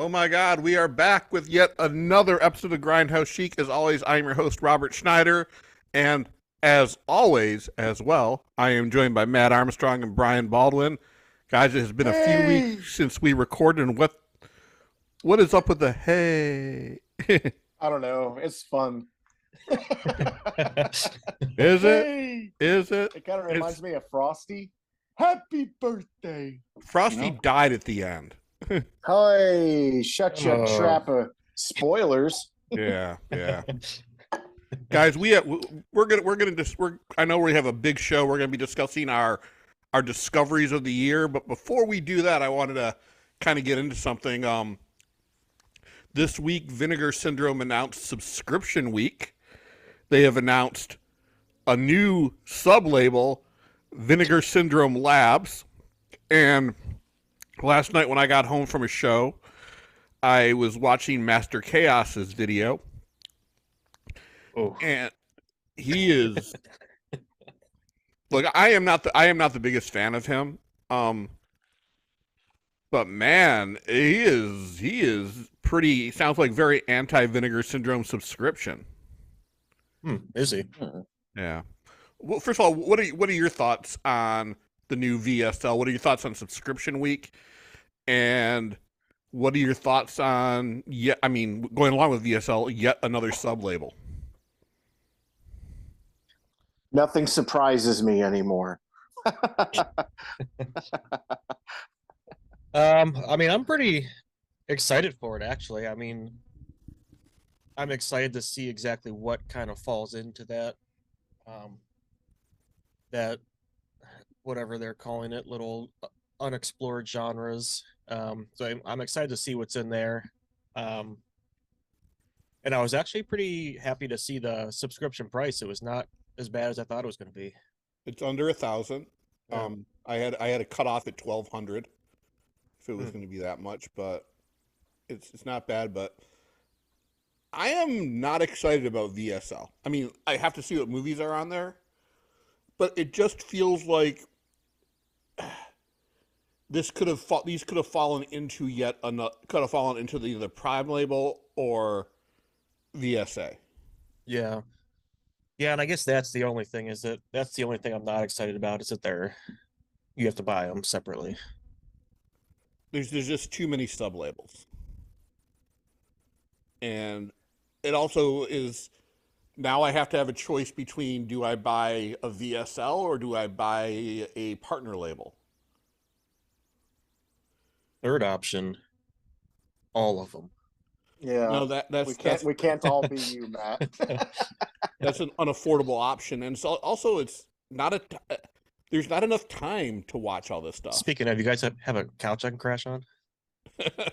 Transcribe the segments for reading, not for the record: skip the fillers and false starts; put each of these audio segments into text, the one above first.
Oh my God, we are back with yet another episode of Grindhouse Chic. As always, I'm your host, Robert Schneider. And as always, as well, I am joined by Matt Armstrong and Brian Baldwin. Guys, it has been a few Hey! weeks since we recorded, and what is up with the hey? I don't know. It's fun. Is it? Hey! Is it? It kind of It's reminds me of Frosty. Happy birthday. Frosty You know? died at the end. Hey, shut your Oh. trap of spoilers. Yeah, yeah. Guys, I know we have a big show. We're gonna be discussing our discoveries of the year, but before we do that, I wanted to kind of get into something. This week, Vinegar Syndrome announced Subscription Week. They have announced a new sub-label, Vinegar Syndrome Labs. And last night when I got home from a show, I was watching Master Chaos's video, Oh, and he is look. I am not the biggest fan of him. But man, he is pretty. Sounds like very anti Vinegar Syndrome subscription. is he? Yeah. Well, first of all, what are your thoughts on the new VSL? What are your thoughts on Subscription Week? And what are your thoughts on going along with VSL, yet another sub label? Nothing surprises me anymore. I'm pretty excited for it actually. I'm excited to see exactly what kind of falls into that. That whatever they're calling it, little unexplored genres. I'm excited to see what's in there. And I was actually pretty happy to see the subscription price. It was not as bad as I thought it was going to be. It's under 1,000. Yeah. I had a cutoff at 1,200 if it was Hmm. going to be that much, but it's not bad. But I am not excited about VSL. I mean, I have to see what movies are on there, but it just feels like these could have fallen into the Prime label or VSA. Yeah. Yeah, and I guess that's the only thing that's the only thing I'm not excited about is that you have to buy them separately. There's just too many sub labels, and it also is. Now I have to have a choice between, do I buy a VSL or do I buy a partner label? Third option, all of them. Yeah. No, We can't all be you, Matt. that's an unaffordable option, and so also it's not a. There's not enough time to watch all this stuff. Speaking of, you guys have a couch I can crash on? I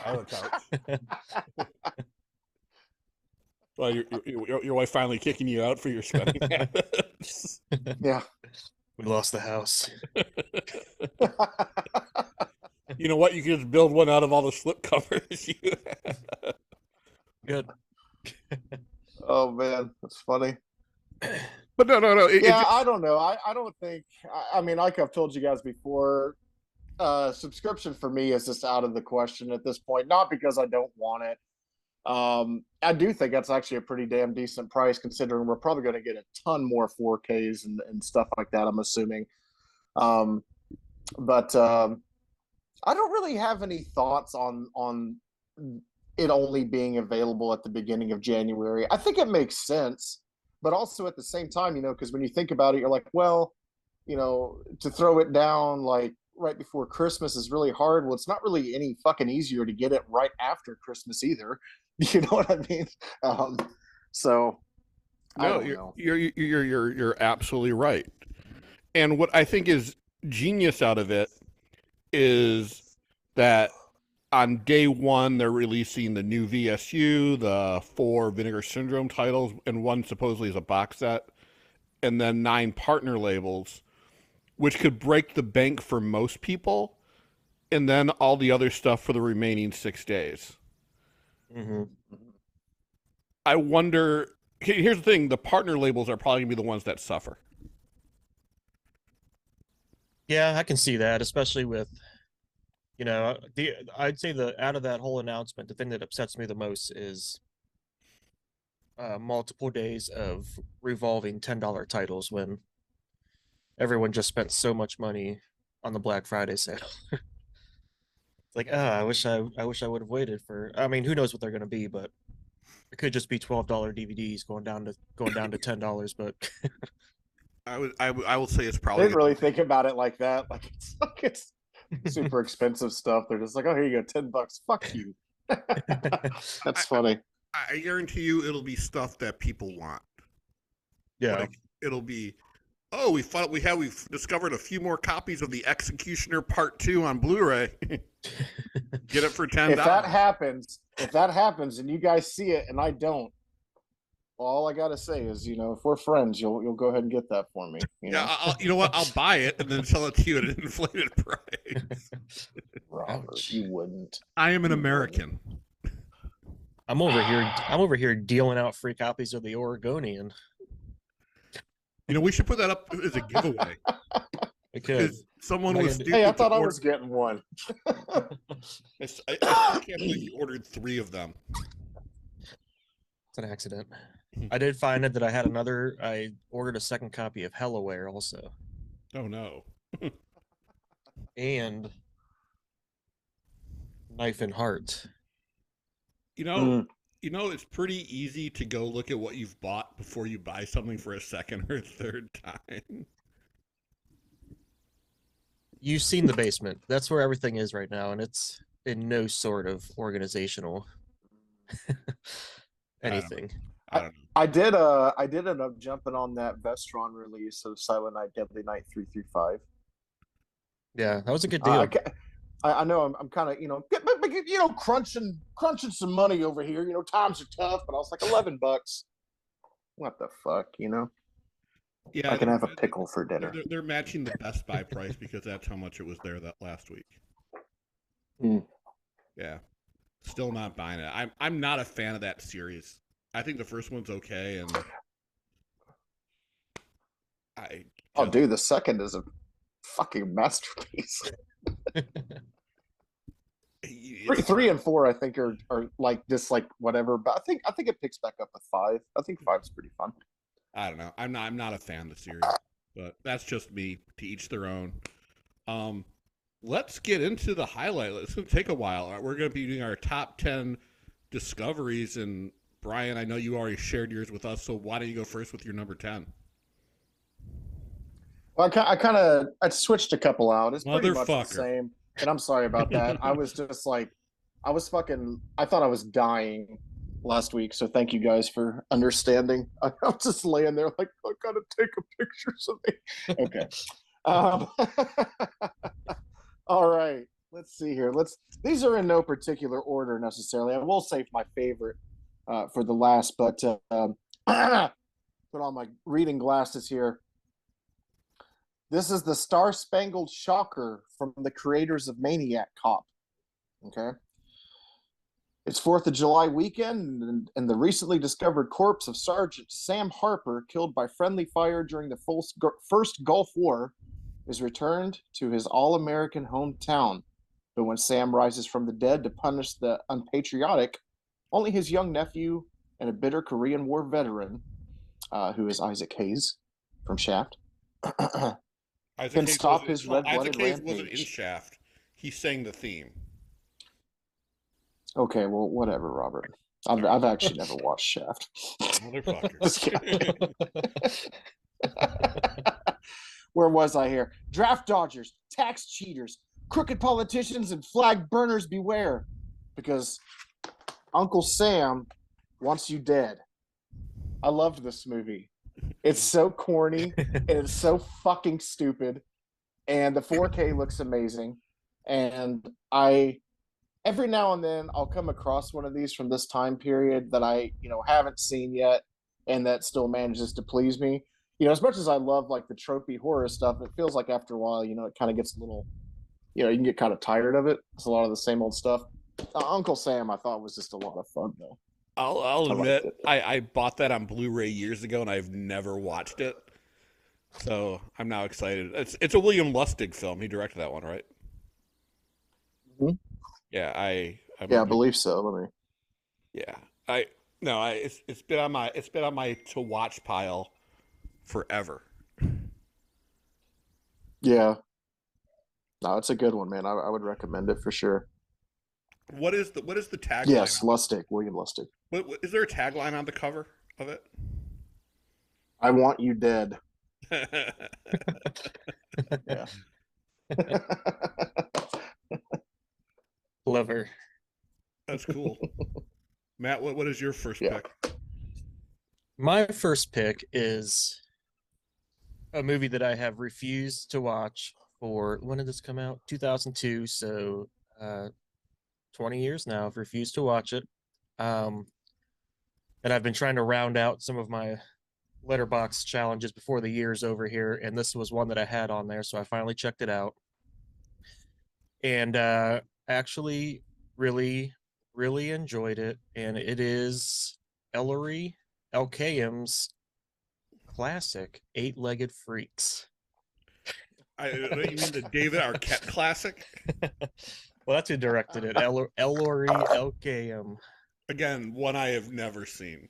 have a couch. Well, your wife finally kicking you out for your spending habits. Yeah. We lost the house. You know what? You can just build one out of all the slip covers you have. Good. Oh man, that's funny. But no. I don't know. I don't think. I mean, like I've told you guys before, subscription for me is just out of the question at this point. Not because I don't want it. I do think that's actually a pretty damn decent price considering we're probably going to get a ton more 4Ks and stuff like that. I'm assuming. But I don't really have any thoughts on it only being available at the beginning of January. I think it makes sense, but also at the same time, because when you think about it, you're like, well, to throw it down like right before Christmas is really hard. Well, it's not really any fucking easier to get it right after Christmas either. You know what I mean? So I No, don't know. you're absolutely right. And what I think is genius out of it is that on day one they're releasing the new VSU, the 4 Vinegar Syndrome titles, and one supposedly is a box set, and then 9 partner labels, which could break the bank for most people, and then all the other stuff for the remaining 6 days. Mm-hmm. I wonder. Here's the thing: the partner labels are probably gonna be the ones that suffer. Yeah, I can see that, especially with You know, I'd say out of that whole announcement, the thing that upsets me the most is multiple days of revolving $10 titles when everyone just spent so much money on the Black Friday sale. It's like, I wish I would have waited for. I mean, who knows what they're going to be, but it could just be $12 DVDs going down to $10. But I will say it's They probably didn't really think about it like that. Like it's super expensive stuff. They're just like, oh, here you go, $10. Fuck you. That's funny. I guarantee you it'll be stuff that people want. yeah, Like it'll be, oh, we've discovered a few more copies of The Executioner Part 2 on Blu-ray. Get it for $10. If that happens and you guys see it and I don't, all I gotta say is, if we're friends, you'll go ahead and get that for me. You know what? I'll buy it and then sell it to you at an inflated price. Robert, Ouch. you wouldn't. I am an American. I'm over here dealing out free copies of The Oregonian. We should put that up as a giveaway. Because someone was stupid. Hey, I thought I was getting one. I can't believe you ordered 3 of them. it's an accident. I did find it that I ordered a second copy of Hellaware also. Oh no. And Knife and Heart. It's pretty easy to go look at what you've bought before you buy something for a second or third time. You've seen the basement. That's where everything is right now, and it's in no sort of organizational anything. I don't know. I did end up jumping on that Vestron release of Silent Night, Deadly Night 335. Yeah, that was a good deal. I know I'm kind of crunching some money over here. Times are tough, but I was like $11. What the fuck, Yeah, I can have a pickle for dinner. They're matching the Best Buy price because that's how much it was there that last week. Mm. Yeah, still not buying it. I'm not a fan of that series. I think the first one's okay, and dude, the second is a fucking masterpiece. 3 and 4, I think, are like this, like whatever. But I think it picks back up with 5. I think 5's pretty fun. I don't know. I'm not a fan of the series, but that's just me. To each their own. Let's get into the highlight. It's going to take a while. We're going to be doing our top 10 discoveries, and Brian, I know you already shared yours with us, so why don't you go first with your number 10? Well, I switched a couple out. It's pretty much the same. And I'm sorry about that. I was just like, I thought I was dying last week. So thank you guys for understanding. I'm just laying there like, I gotta take a picture of me. Okay. All right. Let's see here. These are in no particular order necessarily. I will save my favorite for the last, but put on my reading glasses here. This is the Star Spangled Shocker from the creators of Maniac Cop. Okay. It's 4th of July weekend, and the recently discovered corpse of Sergeant Sam Harper, killed by friendly fire during the first Gulf War, is returned to his all-American hometown. But when Sam rises from the dead to punish the unpatriotic, only his young nephew and a bitter Korean War veteran, who is Isaac Hayes from Shaft, can stop his red-blooded rampage. Isaac Hayes wasn't in Shaft. He sang the theme. Okay, well, whatever, Robert. I've actually never watched Shaft. Motherfucker. Where was I here? Draft dodgers, tax cheaters, crooked politicians, and flag burners beware. Because Uncle Sam wants you dead. I loved this movie. It's so corny and it's so fucking stupid. And the 4K looks amazing. And every now and then I'll come across one of these from this time period that I, haven't seen yet and that still manages to please me. As much as I love like the tropey horror stuff, it feels like after a while, it kind of gets a little, you can get kind of tired of it. It's a lot of the same old stuff. Uncle Sam, I thought was just a lot of fun though. I'll admit, I bought that on Blu-ray years ago and I've never watched it. So I'm now excited. It's a William Lustig film. He directed that one, right? Mhm. Yeah, I'm a Yeah, I big, believe so. Let me. yeah. I no, I it's been on my to watch pile forever. Yeah, no, it's a good one, man. I would recommend it for sure. What is the tagline Yes, on Lustig, William Lustig. what is there a tagline on the cover of it? I want you dead. Yeah. Clever. That's cool. Matt, what is your first Yeah. pick? My first pick is a movie that I have refused to watch for when did this come out? 2002. So 20 years now. I've refused to watch it. Um, and I've been trying to round out some of my letterbox challenges before the year's over here, and this was one that I had on there, so I finally checked it out, and actually really, really enjoyed it. And it is Ellery Elkayam's classic Eight-Legged Freaks. You mean the David Arquette classic? Well, that's who directed it. Ellery Elkayam. Again, one I have never seen.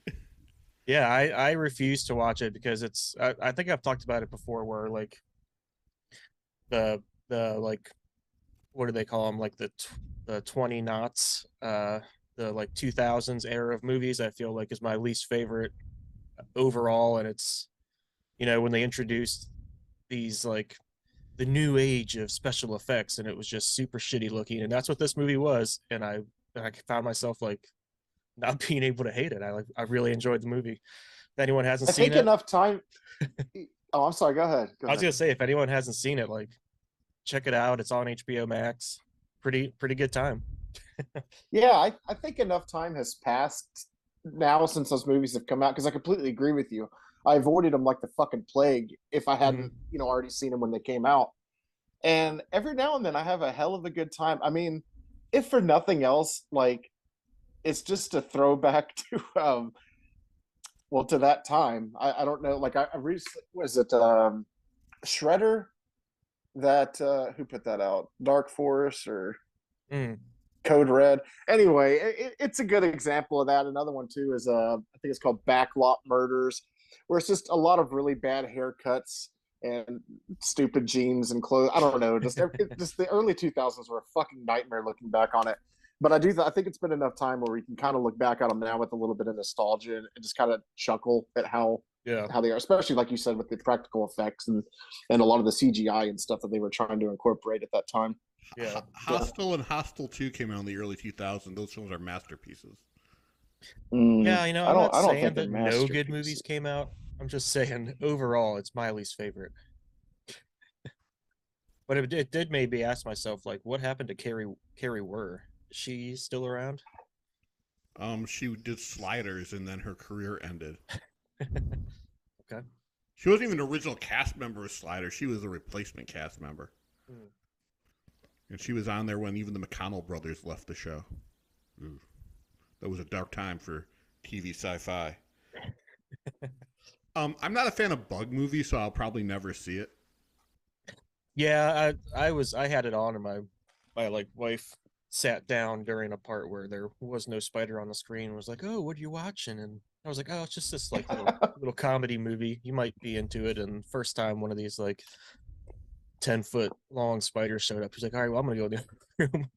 Yeah, I refuse to watch it because I think I've talked about it before, where like the like what do they call them, like the 20 knots, the like 2000s era of movies, I feel like is my least favorite overall. And it's, when they introduced these like the new age of special effects, and it was just super shitty looking, and that's what this movie was. And I found myself like not being able to hate it. I really enjoyed the movie. If anyone hasn't I seen think it, enough time. Oh, I'm sorry. Go ahead. Go I was ahead. gonna say, if anyone hasn't seen it, like, check it out. It's on HBO Max. Pretty good time. Yeah, I think enough time has passed now since those movies have come out because I completely agree with you. I avoided them like the fucking plague if I hadn't, Mhm. already seen them when they came out. And every now and then I have a hell of a good time. I mean, if for nothing else, like it's just a throwback to well to that time. I don't know, like I recently was it Shredder that who put that out? Dark Forest or Mm. Code Red. Anyway, it's a good example of that. Another one too is I think it's called Backlot Murders, where it's just a lot of really bad haircuts and stupid jeans and clothes. I don't know, just the early 2000s were a fucking nightmare looking back on it. But I think it's been enough time where we can kind of look back at them now with a little bit of nostalgia and just kind of chuckle at Yeah. how they are, especially like you said with the practical effects and a lot of the CGI and stuff that they were trying to incorporate at that time. Yeah. Yeah. Hostel and Hostel 2 came out in the early 2000s. Those films are masterpieces. Yeah, I I'm not don't saying think they're that no good movies masterpieces. came out. I'm just saying overall it's my least favorite. But it did maybe ask myself, like, what happened to Carrie Wurr? Is she still around? She did Sliders and then her career ended. Okay. She wasn't even an original cast member of Sliders. She was a replacement cast member. Hmm. And she was on there when even the McConnell brothers left the show. Ooh. That was a dark time for TV sci-fi. I'm not a fan of bug movies, so I'll probably never see it. Yeah, I had it on, and my like wife sat down during a part where there was no spider on the screen and was like, "Oh, what are you watching?" And I was like, "Oh, it's just this like little comedy movie. You might be into it." And first time one of these like 10-foot long spiders showed up, she's like, "All right, well, I'm gonna go in the other room."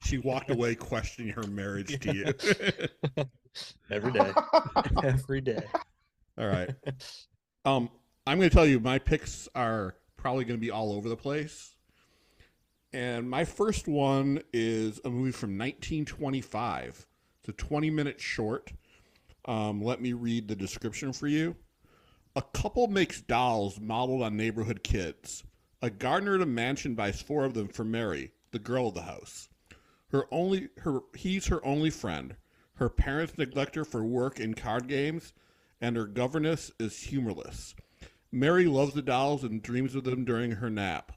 She walked away questioning her marriage to you. Every day. Every day. All right. I'm going to tell you my picks are probably going to be all over the place. And my first one is a movie from 1925. It's a 20-minute short. Let me read the description for you. A couple makes dolls modeled on neighborhood kids. A gardener at a mansion buys 4 of them for Mary, the girl of the house. He's her only friend. Her parents neglect her for work and card games, and her governess is humorless. Mary loves the dolls and dreams of them during her nap.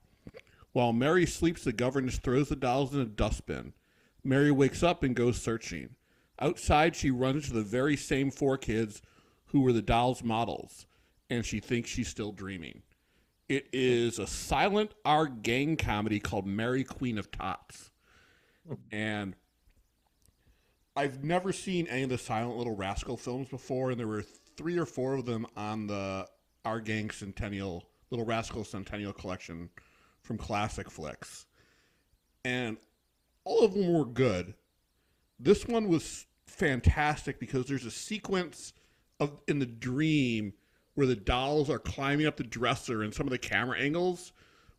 While Mary sleeps, the governess throws the dolls in a dustbin. Mary wakes up and goes searching. Outside, she runs into the very same 4 kids who were the dolls' models, and she thinks she's still dreaming. It is a silent R gang comedy called Mary Queen of Tots. And I've never seen any of the Silent Little Rascal films before, and there were 3 or 4 of them on the R Gang Centennial, Little Rascal Centennial Collection from Classic Flicks. And all of them were good. This one was fantastic because there's a sequence in the dream where the dolls are climbing up the dresser, and some of the camera angles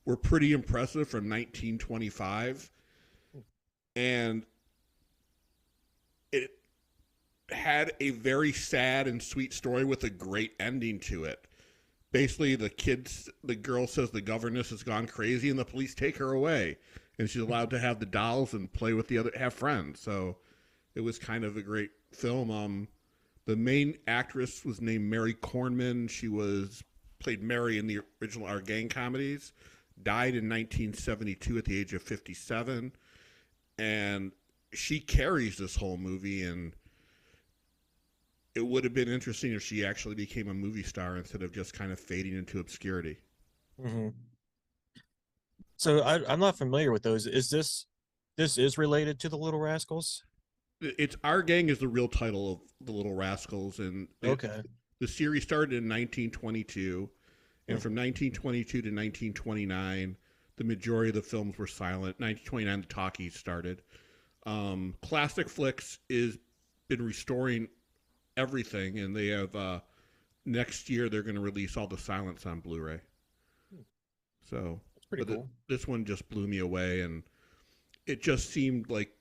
were pretty impressive from 1925. And it had a very sad and sweet story with a great ending to it. Basically, the girl says the governess has gone crazy and the police take her away. And she's allowed to have the dolls and play with have friends. So it was kind of a great film. The main actress was named Mary Kornman. She played Mary in the original Our Gang comedies. Died in 1972 at the age of 57. And she carries this whole movie, and it would have been interesting if she actually became a movie star instead of just kind of fading into obscurity. Mm-hmm. So I'm not familiar with those. Is this is related to the Little Rascals? It's Our Gang is the real title of the Little Rascals, and okay, the series started in 1922, and from 1922 to 1929, the majority of the films were silent. 1929, the talkies started. Classic Flicks is been restoring everything, and they have next year they're going to release all the silents on Blu-ray. So that's pretty cool. This one just blew me away, and it just seemed like,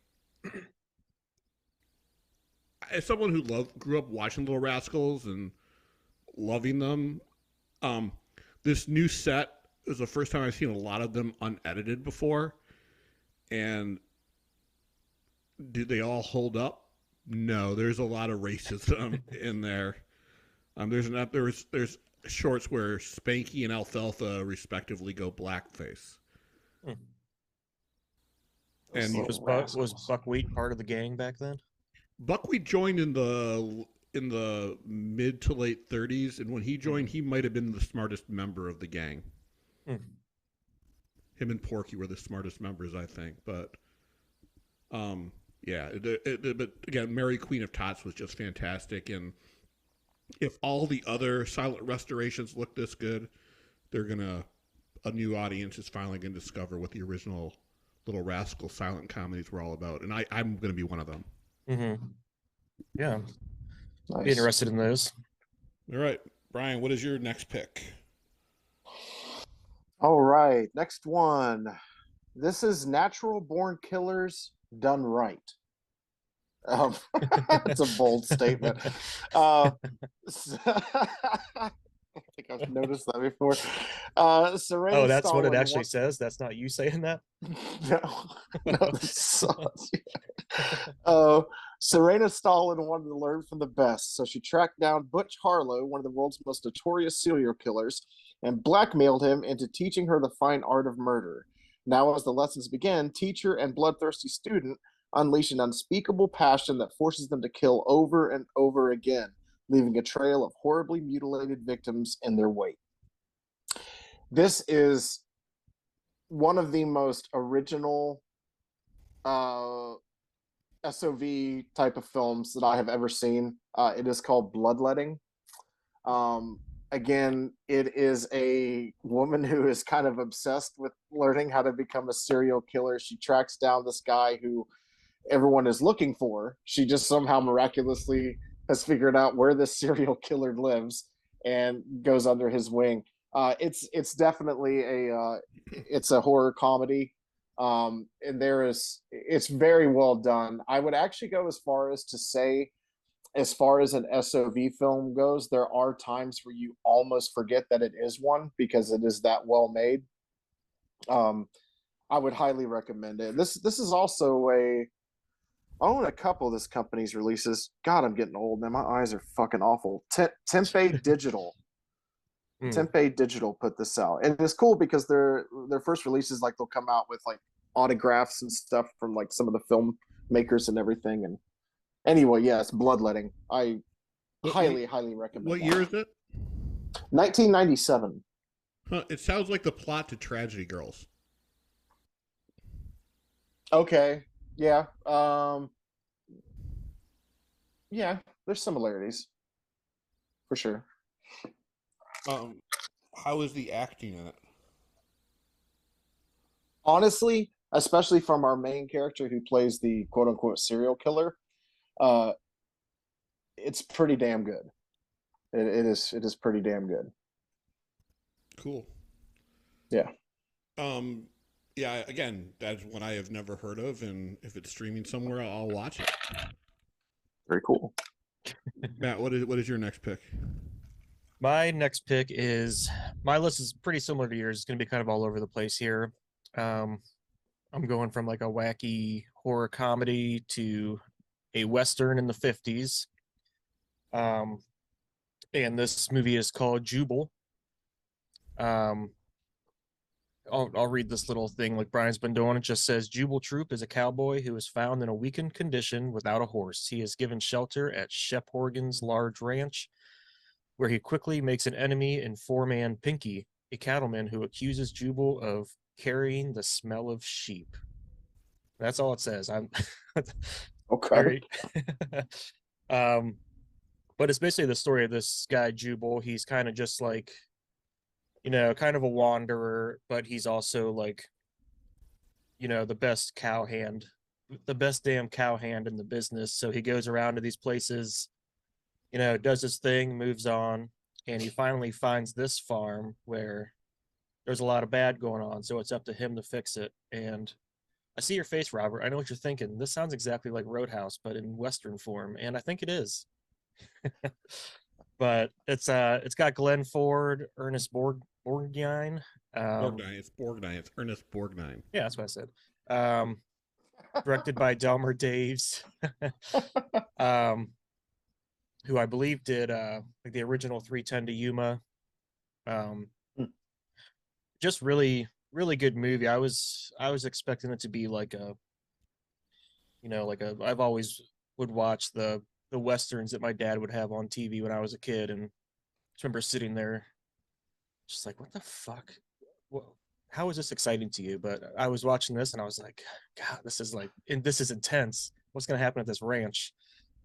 as someone who grew up watching Little Rascals and loving them, this new set is the first time I've seen a lot of them unedited before. And do they all hold up? No, there's a lot of racism in there. There's shorts where Spanky and Alfalfa respectively go blackface. And was Buckwheat part of the gang back then? Buckwheat joined in the mid to late 30s, and when he joined, he might have been the smartest member of the gang. Him and Porky were the smartest members, I think. But yeah, but again, Mary Queen of Tots was just fantastic, and if all the other silent restorations look this good, a new audience is finally gonna discover what the original Little Rascal silent comedies were all about, and I'm gonna be one of them. Mm-hmm. Yeah, Nice. be interested in those. All right, Brian, what is your next pick? All right, next one. This is Natural Born Killers Done Right. It's a bold statement. I think I've noticed that before. Serena Oh, that's Stalin what it actually says. That's not you saying that. No. Serena Stalin wanted to learn from the best, so she tracked down Butch Harlow, one of the world's most notorious serial killers, and blackmailed him into teaching her the fine art of murder. Now, as the lessons begin, teacher and bloodthirsty student unleash an unspeakable passion that forces them to kill over and over again, leaving a trail of horribly mutilated victims in their wake. This is one of the most original SOV type of films that I have ever seen. It is called Bloodletting. Again, it is a woman who is kind of obsessed with learning how to become a serial killer. She tracks down this guy who everyone is looking for. She just somehow miraculously has figured out where this serial killer lives and goes under his wing. It's definitely it's a horror comedy. And it's very well done. I would actually go as far as to say, as far as an SOV film goes, there are times where you almost forget that it is one because it is that well made. I would highly recommend it. This is also I own a couple of this company's releases. God, I'm getting old, man. My eyes are fucking awful. Tempeh Digital. Tempeh Digital put this out, and it's cool because their first releases, like, they'll come out with like autographs and stuff from like some of the filmmakers and everything. And anyway, yes, Bloodletting. I highly recommend. What year is it? 1997. Huh, it sounds like the plot to Tragedy Girls. Okay. Yeah. Yeah, there's similarities for sure. Um, how is the acting in it? Honestly, especially from our main character who plays the quote unquote serial killer, uh, it's pretty damn good. It is pretty damn good. Cool. Yeah. Um, yeah. Again, that's one I have never heard of, and if it's streaming somewhere, I'll watch it. Very cool. Matt, what is your next pick? My next pick is my list is pretty similar to yours. It's going to be kind of all over the place here. Um, I'm going from like a wacky horror comedy to a western in the 50s. Um, and this movie is called Jubal. Um, I'll read this little thing like Brian's been doing. It just says Jubal Troop is a cowboy who is found in a weakened condition without a horse. He is given shelter at Shep Horgan's large ranch, where he quickly makes an enemy in four-man Pinky, a cattleman who accuses Jubal of carrying the smell of sheep. That's all it says. I'm Okay. very um but it's basically the story of this guy Jubal. He's kind of just like, kind of a wanderer, but he's also like, the best cowhand, the best damn cowhand in the business. So he goes around to these places, does his thing, moves on, and he finally finds this farm where there's a lot of bad going on. So it's up to him to fix it. And I see your face, Robert. I know what you're thinking. This sounds exactly like Roadhouse, but in Western form, and I think it is. But it's got Glenn Ford, Ernest Borgnine. Borgnine. It's Borgnine. It's Ernest Borgnine. Yeah, that's what I said. Directed by Delmer Daves, who I believe did like the original 310 to Yuma. Just really, really good movie. I was expecting it to be like a, I've always would watch the westerns that my dad would have on TV when I was a kid, and I just remember sitting there, just like, what the fuck? What, how is this exciting to you? But I was watching this and I was like, God, this is intense. What's gonna happen at this ranch?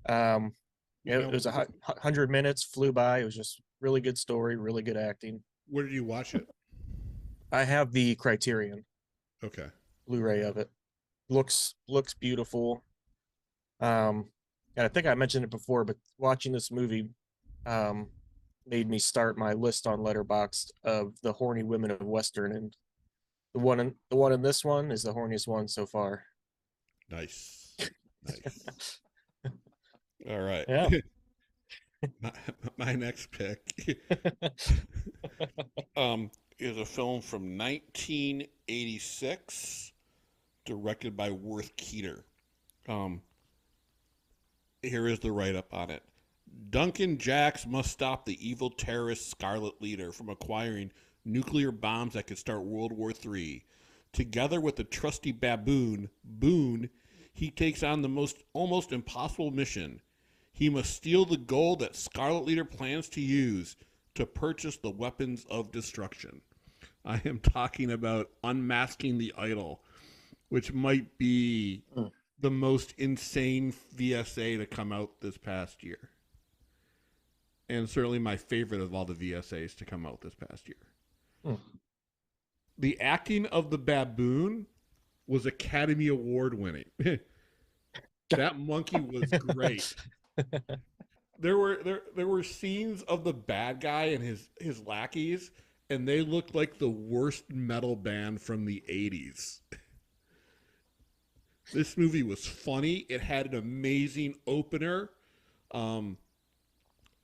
It was 100 minutes, flew by. It was just really good story, really good acting. Where did you watch it? I have the Criterion Okay. Blu-ray of it. Looks beautiful. And I think I mentioned it before, but watching this movie made me start my list on Letterboxd of the horny women of Western, and the one in this one is the horniest one so far. Nice. All right. Yeah. my next pick is a film from 1986, directed by Worth Keeter. Here is the write-up on it. Duncan Jacks must stop the evil terrorist Scarlet Leader from acquiring nuclear bombs that could start World War III. Together with the trusty baboon, Boone, he takes on the almost impossible mission. He must steal the gold that Scarlet Leader plans to use to purchase the weapons of destruction. I am talking about Unmasking the Idol, which might be the most insane VSA to come out this past year. And certainly my favorite of all the VSAs to come out this past year. The acting of the baboon was Academy Award winning. That monkey was great. There were scenes of the bad guy and his lackeys, and they looked like the worst metal band from the 80s. This movie was funny. It had an amazing opener.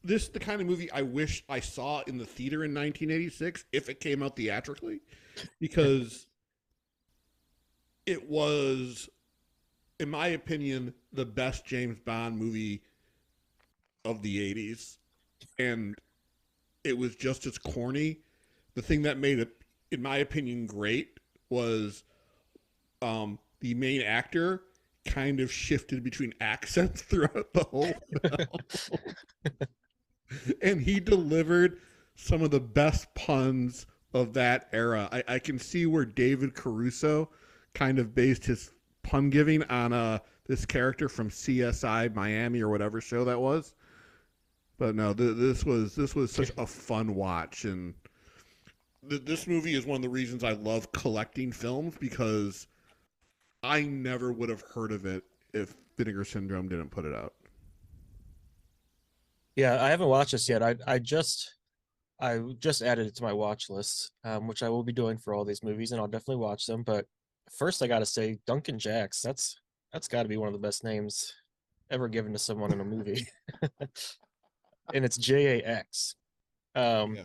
This is the kind of movie I wish I saw in the theater in 1986 if it came out theatrically, because it was, in my opinion, the best James Bond movie of the 80s. And it was just as corny. The thing that made it, in my opinion, great was the main actor kind of shifted between accents throughout the whole film. And he delivered some of the best puns of that era. I can see where David Caruso kind of based his pun giving on this character from CSI Miami or whatever show that was. But no, this was such a fun watch, and this movie is one of the reasons I love collecting films, because I never would have heard of it if Vinegar Syndrome didn't put it out. Yeah, I haven't watched this yet. I just added it to my watch list, which I will be doing for all these movies, and I'll definitely watch them. But first, I got to say, Duncan Jacks. That's got to be one of the best names ever given to someone in a movie, and it's JAX. Yeah.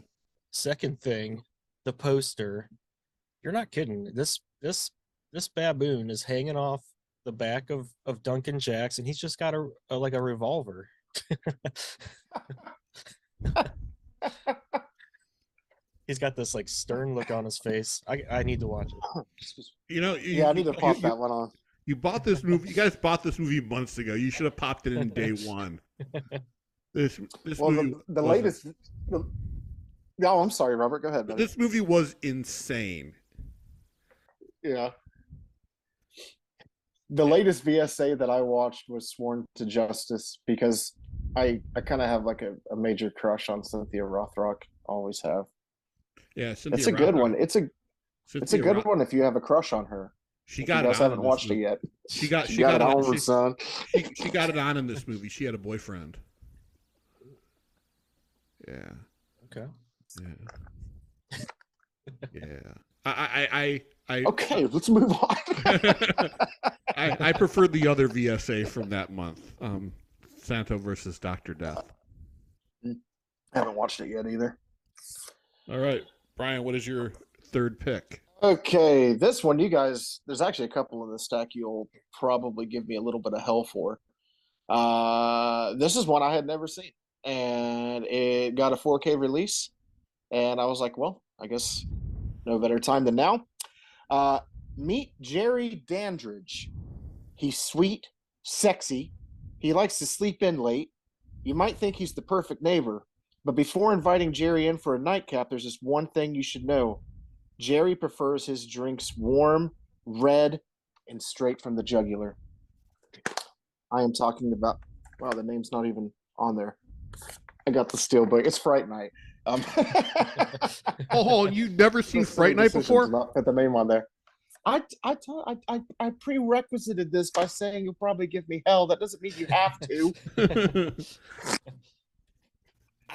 Second thing, the poster. You're not kidding. This baboon is hanging off the back of Duncan Jacks, and he's just got a like a revolver. He's got this like stern look on his face. I need to watch it. You know, Yeah, I need to pop that one on. You bought this movie. You guys bought this movie months ago. You should have popped it in day one. This Well, movie the latest. No, I'm sorry, Robert. Go ahead, buddy. This movie was insane. Yeah. The latest VSA that I watched was Sworn to Justice, because I kind of have like a major crush on Cynthia Rothrock. Always have. Yeah, Cynthia It's a good one. It's a good Rothrock. one if you have a crush on her. She If got you it guys on haven't in this watched it movie. yet. She got it on, son. She got it on in this movie. She had a boyfriend. Yeah. Okay. Yeah. I Okay, let's move on. I preferred the other VSA from that month. Santo versus Dr. Death. I haven't watched it yet either. All right. Brian, what is your third pick? Okay, this one, you guys, there's actually a couple in the stack you'll probably give me a little bit of hell for. This is one I had never seen, and it got a 4K release, and I was like, well, I guess no better time than now. Meet Jerry Dandridge. He's sweet, sexy. He likes to sleep in late. You might think he's the perfect neighbor, but before inviting Jerry in for a nightcap, there's just one thing you should know. Jerry prefers his drinks warm, red, and straight from the jugular. I am talking about, wow, the name's not even on there. I got the steelbook. It's Fright Night. Oh, you've never seen Fright Night before? Not put the name on there. I prerequisited this by saying you'll probably give me hell. That doesn't mean you have to.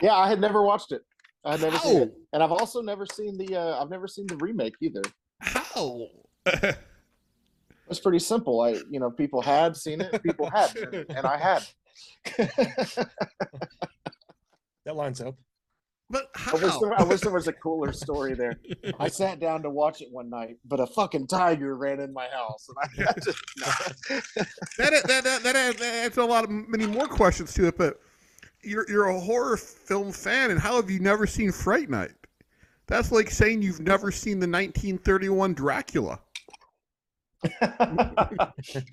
Yeah, I had never watched it. I had never seen it, and I've also never seen the. I've never seen the remake either. How? It's pretty simple. People had seen it, people hadn't, and I had. That lines up. But how? I wish there was a cooler story there. I sat down to watch it one night, but a fucking tiger ran in my house, and I just That adds a lot of many more questions to it. But you're a horror film fan, and how have you never seen Fright Night? That's like saying you've never seen the 1931 Dracula.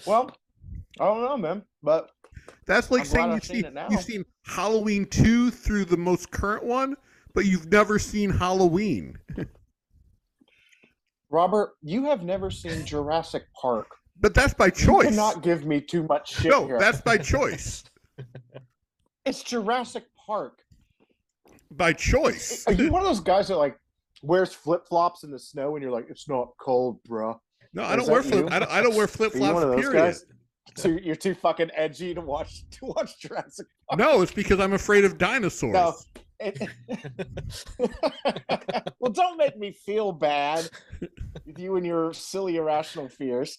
Well, I don't know, man, but that's like saying you've seen Halloween 2 through the most current one, but you've never seen Halloween. Robert, you have never seen Jurassic Park. But that's by choice. You cannot give me too much shit No, here. that's by choice. It's Jurassic Park. By choice. Are you one of those guys that like wears flip-flops in the snow and you're like, it's not cold, bro? No, I don't wear I don't wear flip-flops, period. Guys? You're too fucking edgy to watch Jurassic Park. No, it's because I'm afraid of dinosaurs. No. Well, don't make me feel bad with you and your silly irrational fears.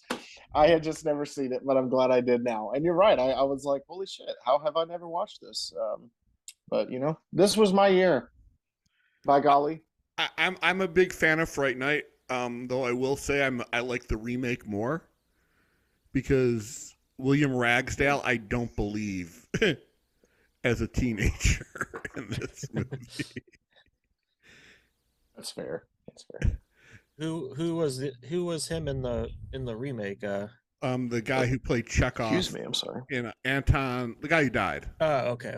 I had just never seen it, but I'm glad I did now. And you're right. I was like, holy shit, how have I never watched this? But this was my year. By golly. I'm a big fan of Fright Night, though I will say I like the remake more, because William Ragsdale I don't believe as a teenager in this movie. That's fair. Who was him in the remake? The guy who played Chekhov. Excuse me, I'm sorry. In Anton, the guy who died. Okay.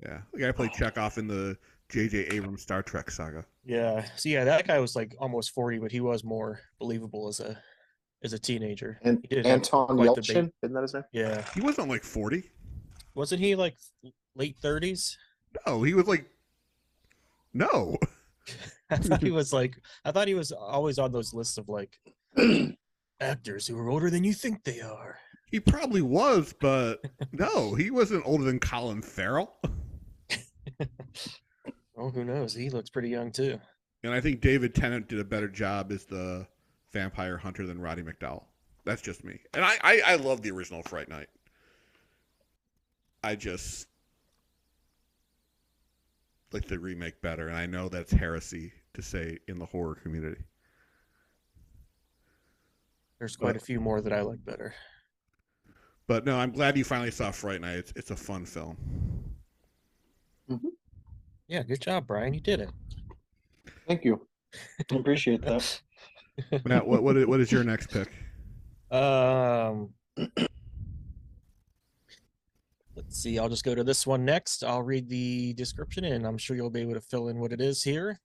Yeah, the guy who played Chekhov in the J.J. Abrams Star Trek saga. Yeah. So yeah, that guy was like almost 40, but he was more believable as a teenager. And He did have Anton quite the bait. Yelchin, isn't that his name? Yeah. He wasn't like 40. Wasn't he like late 30s? No, he was like no. I thought he was always on those lists of like actors who are older than you think they are. He probably was, but no, he wasn't older than Colin Farrell. Oh, who knows? He looks pretty young too. And I think David Tennant did a better job as the vampire hunter than Roddy McDowall. That's just me. And I love the original Fright Night. I just like the remake better, and I know that's heresy to say in the horror community. There's quite a few more that I like better. But no, I'm glad you finally saw Fright Night. It's a fun film. Mm-hmm. Yeah, good job, Brian. You did it. Thank you. I appreciate that. Matt, what is your next pick? Let's see. I'll just go to this one next. I'll read the description, and I'm sure you'll be able to fill in what it is here.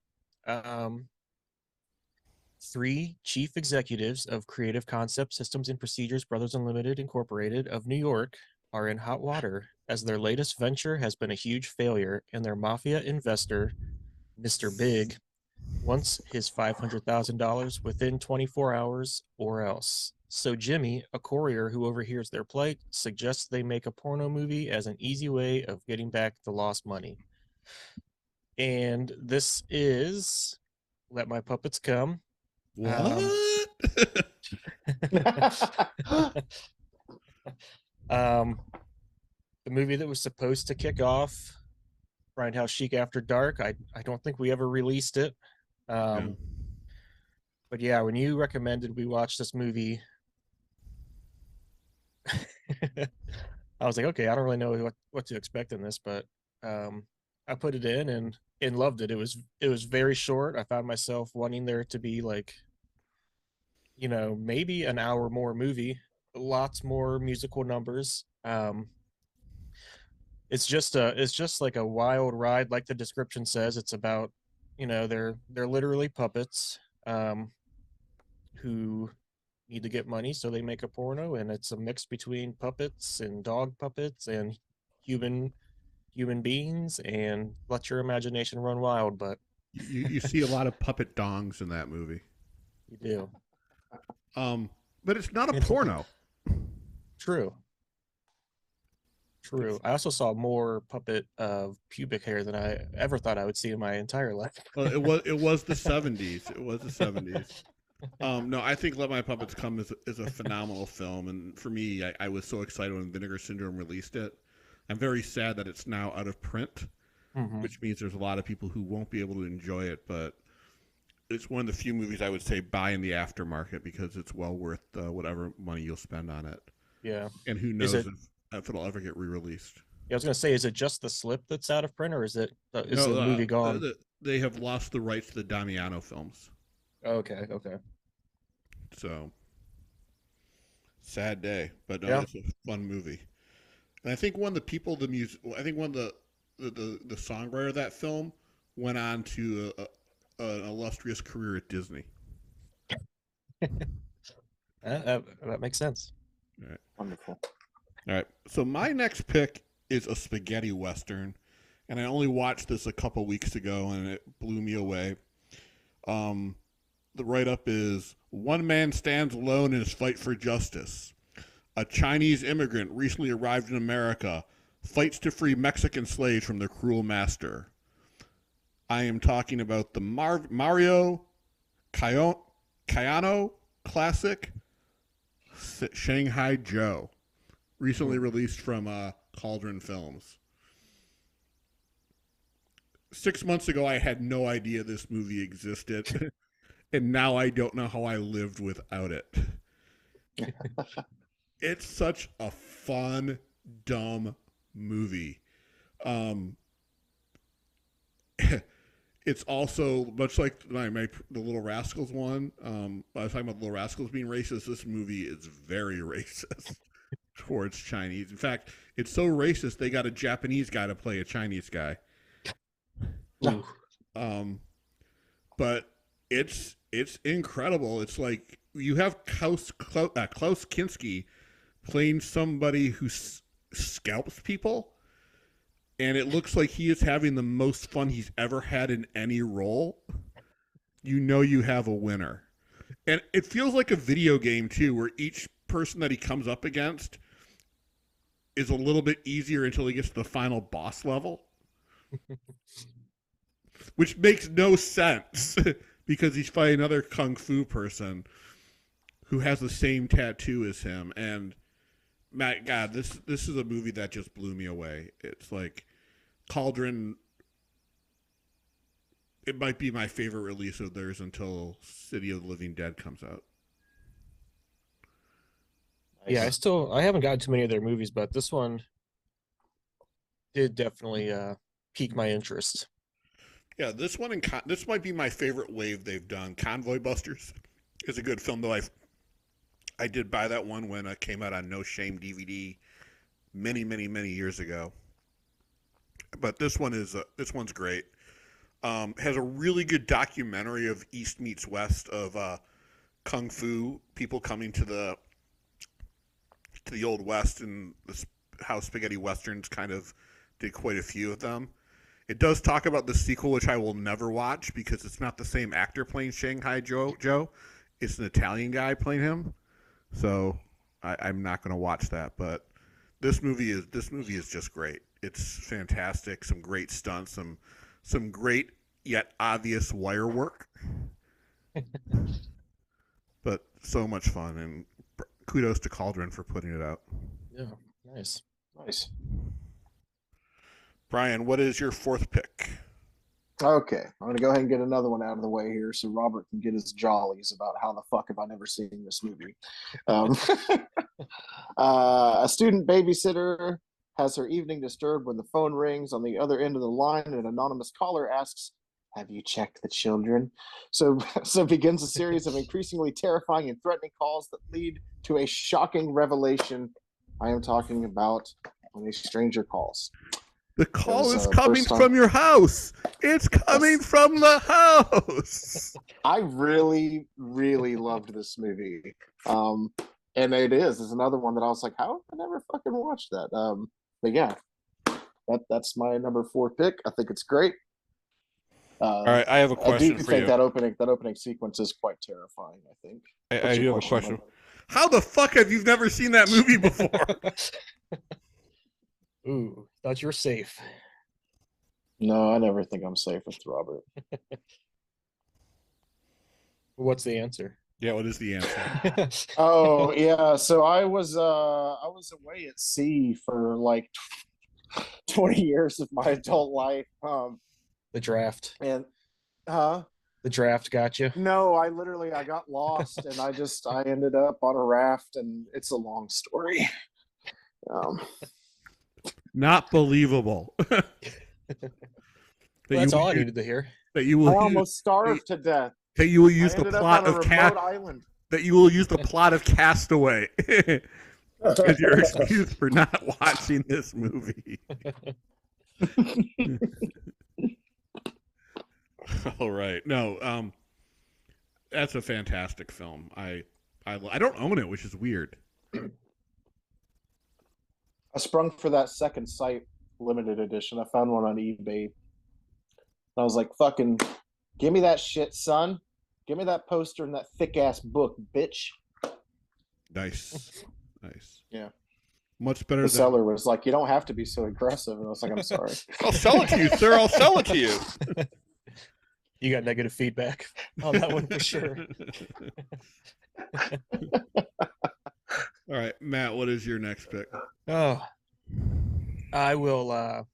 Three chief executives of Creative Concept Systems and Procedures Brothers Unlimited Incorporated of New York are in hot water as their latest venture has been a huge failure, and their mafia investor, Mr. Big, wants his $500,000 within 24 hours or else. So Jimmy, a courier who overhears their plight, suggests they make a porno movie as an easy way of getting back the lost money. And this is Let My Puppets Come. What? The movie that was supposed to kick off Grindhouse Chic After Dark. I don't think we ever released it. But yeah, when you recommended we watch this movie, I was like, okay, I don't really know what to expect in this, but I put it in and loved it. It was very short. I found myself wanting there to be like, maybe an hour more movie, lots more musical numbers. It's just like a wild ride, like the description says. It's about, they're literally puppets who need to get money, so they make a porno, and it's a mix between puppets and dog puppets and human beings, and let your imagination run wild. But you see a lot of puppet dongs in that movie. You do. But it's not a porno. True. I also saw more puppet pubic hair than I ever thought I would see in my entire life. Well, it was the 70s. It was the 70s. No, I think Let My Puppets Come is a phenomenal film, and for me, I was so excited when Vinegar Syndrome released it. I'm very sad that it's now out of print, which means there's a lot of people who won't be able to enjoy it, but it's one of the few movies I would say buy in the aftermarket because it's well worth whatever money you'll spend on it. Yeah. And who knows if it'll ever get re-released. Yeah, I was going to say, is it just the slip that's out of print, or is the movie gone? They have lost the rights to the Damiano films. Okay. So, sad day, but no, Yeah. It's a fun movie. And I think one of the people, I think one of the songwriter of that film went on to an illustrious career at Disney. That makes sense. All right. Wonderful. All right. So my next pick is a spaghetti western, and I only watched this a couple weeks ago, and it blew me away. The write-up is One Man Stands Alone in His Fight for Justice. A Chinese immigrant recently arrived in America, fights to free Mexican slaves from their cruel master. I am talking about the Mario Cayano classic, Shanghai Joe, recently released from Cauldron Films. 6 months ago, I had no idea this movie existed, and now I don't know how I lived without it. It's such a fun, dumb movie. It's also much like the Little Rascals one. I was talking about Little Rascals being racist. This movie is very racist towards Chinese. In fact, it's so racist they got a Japanese guy to play a Chinese guy. Ooh. But it's incredible. It's like you have Klaus Kinski playing somebody who scalps people, and it looks like he is having the most fun he's ever had in any role. You know you have a winner. And it feels like a video game, too, where each person that he comes up against is a little bit easier until he gets to the final boss level. Which makes no sense because he's fighting another kung fu person who has the same tattoo as him. And Matt, God, this is a movie that just blew me away. It's like Cauldron. It might be my favorite release of theirs until City of the Living Dead comes out. Yeah, I haven't gotten too many of their movies, but this one did definitely pique my interest. Yeah, this one this might be my favorite wave they've done. Convoy Busters is a good film, though. I did buy that one when it came out on No Shame DVD many years ago. But this one's great. Has a really good documentary of East meets West of kung fu people coming to the old West, and how spaghetti westerns kind of did quite a few of them. It does talk about the sequel, which I will never watch because it's not the same actor playing Shanghai Joe. It's an Italian guy playing him, so I'm not going to watch that. But this movie is just great. It's fantastic. Some great stunts. Some great yet obvious wire work, but so much fun, and kudos to Cauldron for putting it out. Yeah, nice. Brian, what is your fourth pick? Okay, I'm going to go ahead and get another one out of the way here so Robert can get his jollies about how the fuck have I never seen this movie. A student babysitter has her evening disturbed when the phone rings on the other end of the line and an anonymous caller asks, "Have you checked the children?" So begins a series of increasingly terrifying and threatening calls that lead to a shocking revelation. I am talking about When a Stranger Calls. The call is coming from your house. It's coming from the house. I really, really loved this movie. And it's another one that I was like, how have I never fucking watched that? But yeah, that's my number 4 pick. I think it's great. All right, I have a question for you. That opening sequence is quite terrifying, I think. I do have a question. How the fuck have you never seen that movie before? Ooh, thought you were safe. No, I never think I'm safe with Robert. What's the answer? Yeah, what is the answer? Oh yeah, so I was away at sea for like 20 years of my adult life. The draft. And the draft got you? No, I got lost and I ended up on a raft, and it's a long story. Not believable. That's all I needed to hear. That you will I almost starved to death. That you will use the plot of That you will use the plot of Castaway as your excuse for not watching this movie. All right. No, that's a fantastic film. I don't own it, which is weird. I sprung for that Second Sight limited edition. I found one on eBay. I was like, fucking give me that shit, son. Give me that poster and that thick ass book, bitch. Nice. Yeah. Much better. The seller was like, you don't have to be so aggressive. And I was like, I'm sorry. I'll sell it to you, sir. I'll sell it to you. You got negative feedback on that one for sure. All right, Matt, what is your next pick? Oh, I will go.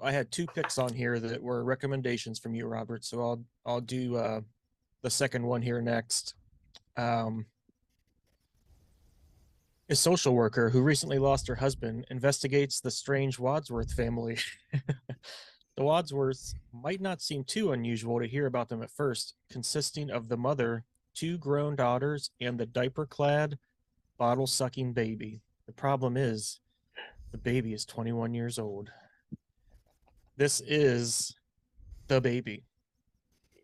I had 2 picks on here that were recommendations from you, Robert. So I'll do the second one here next. A social worker who recently lost her husband investigates the strange Wadsworth family. The Wadsworths might not seem too unusual to hear about them at first, consisting of the mother, 2 grown daughters, and the diaper-clad, bottle-sucking baby. The problem is, the baby is 21 years old. This is The Baby,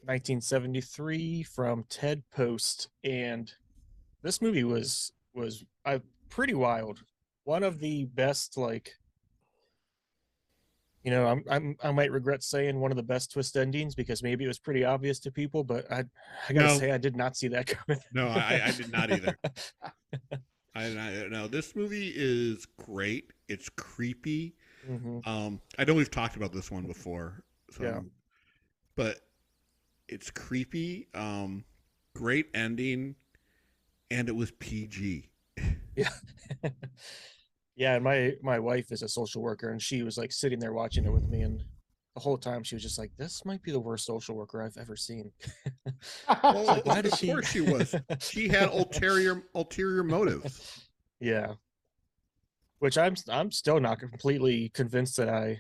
1973 from Ted Post, and this movie was pretty wild. One of the best, like, I might regret saying one of the best twist endings because maybe it was pretty obvious to people, but I gotta No, say I did not see that coming. no, I did not either. No, this movie is great. It's creepy. Hmm. I know we've talked about this one before, so Yeah. but it's creepy. Great ending, and it was PG. Yeah. Yeah, and my wife is a social worker, and she was like sitting there watching it with me, and the whole time she was just like, "This might be the worst social worker I've ever seen." It's Well, like, why does of she? course she was. She had ulterior motives. Yeah, which I'm still not completely convinced that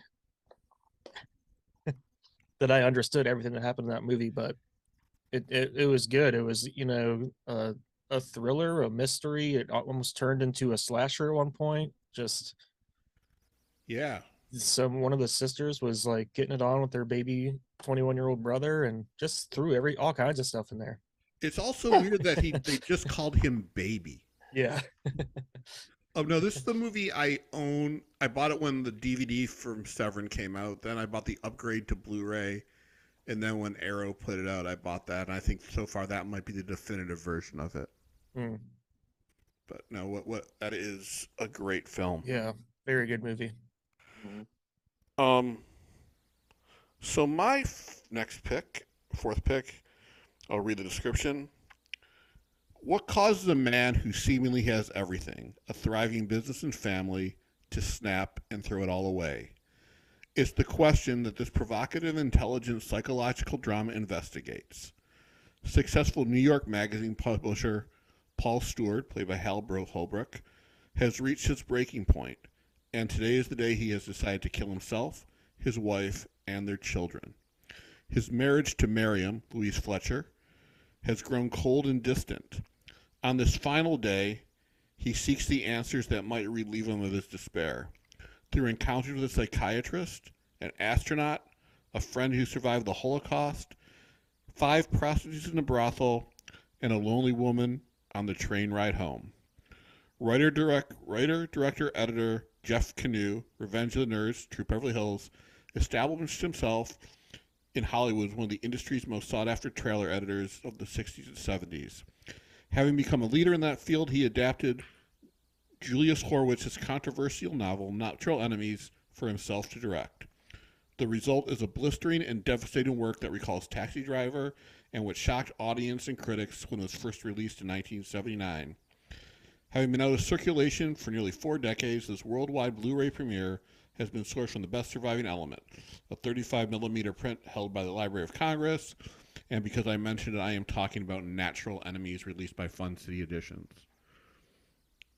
I understood everything that happened in that movie, but it was good. It was, a thriller, a mystery. It almost turned into a slasher at one point. Just Yeah. one of the sisters was like getting it on with their baby 21-year-old brother and just threw all kinds of stuff in there. It's also weird that they just called him Baby. Yeah. Oh no, this is the movie I own. I bought it when the DVD from Severin came out. Then I bought the upgrade to Blu-ray, and then when Arrow put it out, I bought that. And I think so far that might be the definitive version of it. Mm. But no, what that is a great film. Yeah, very good movie. Um, so my next pick, fourth pick, I'll read the description. What causes a man who seemingly has everything, a thriving business and family, to snap and throw it all away? It's the question that this provocative, intelligent psychological drama investigates. Successful New York Magazine publisher Paul Stewart, played by Hal Holbrook, has reached his breaking point, and today is the day he has decided to kill himself, his wife, and their children. His marriage to Miriam, Louise Fletcher, has grown cold and distant. On this final day, he seeks the answers that might relieve him of his despair. Through encounters with a psychiatrist, an astronaut, a friend who survived the Holocaust, 5 prostitutes in a brothel, and a lonely woman on the train ride home. Writer, director, editor Jeff Canoe, Revenge of the Nerds, True Beverly Hills, established himself in Hollywood as one of the industry's most sought-after trailer editors of the 60s and 70s. Having become a leader in that field, he adapted Julius Horowitz's controversial novel, Natural Enemies, for himself to direct. The result is a blistering and devastating work that recalls Taxi Driver and which shocked audience and critics when it was first released in 1979. Having been out of circulation for nearly 4 decades, this worldwide Blu-ray premiere has been sourced from the best surviving element, a 35mm print held by the Library of Congress, and because I mentioned it, I am talking about Natural Enemies, released by Fun City Editions.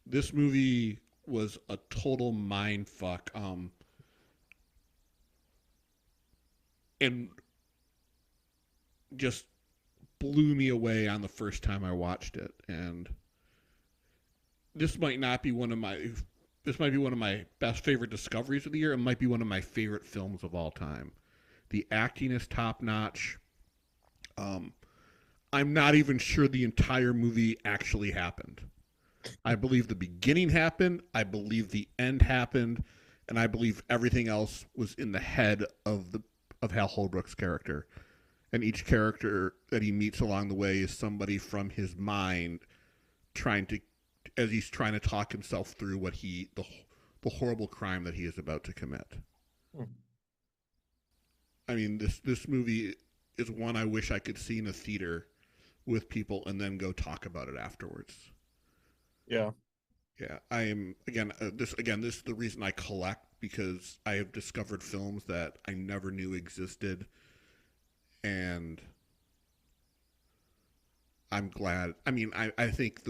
This movie was a total mind fuck. And just blew me away on the first time I watched it. And this might be one of my best favorite discoveries of the year. It might be one of my favorite films of all time. The acting is top notch. I'm not even sure the entire movie actually happened. I believe the beginning happened, I believe the end happened, and I believe everything else was in the head of Hal Holbrook's character. And each character that he meets along the way is somebody from his mind as he's trying to talk himself through the horrible crime that he is about to commit. I mean, this movie is one I wish I could see in a theater with people and then go talk about it afterwards. Yeah. Yeah, I am this is the reason I collect, because I have discovered films that I never knew existed, and I'm glad. I mean, I think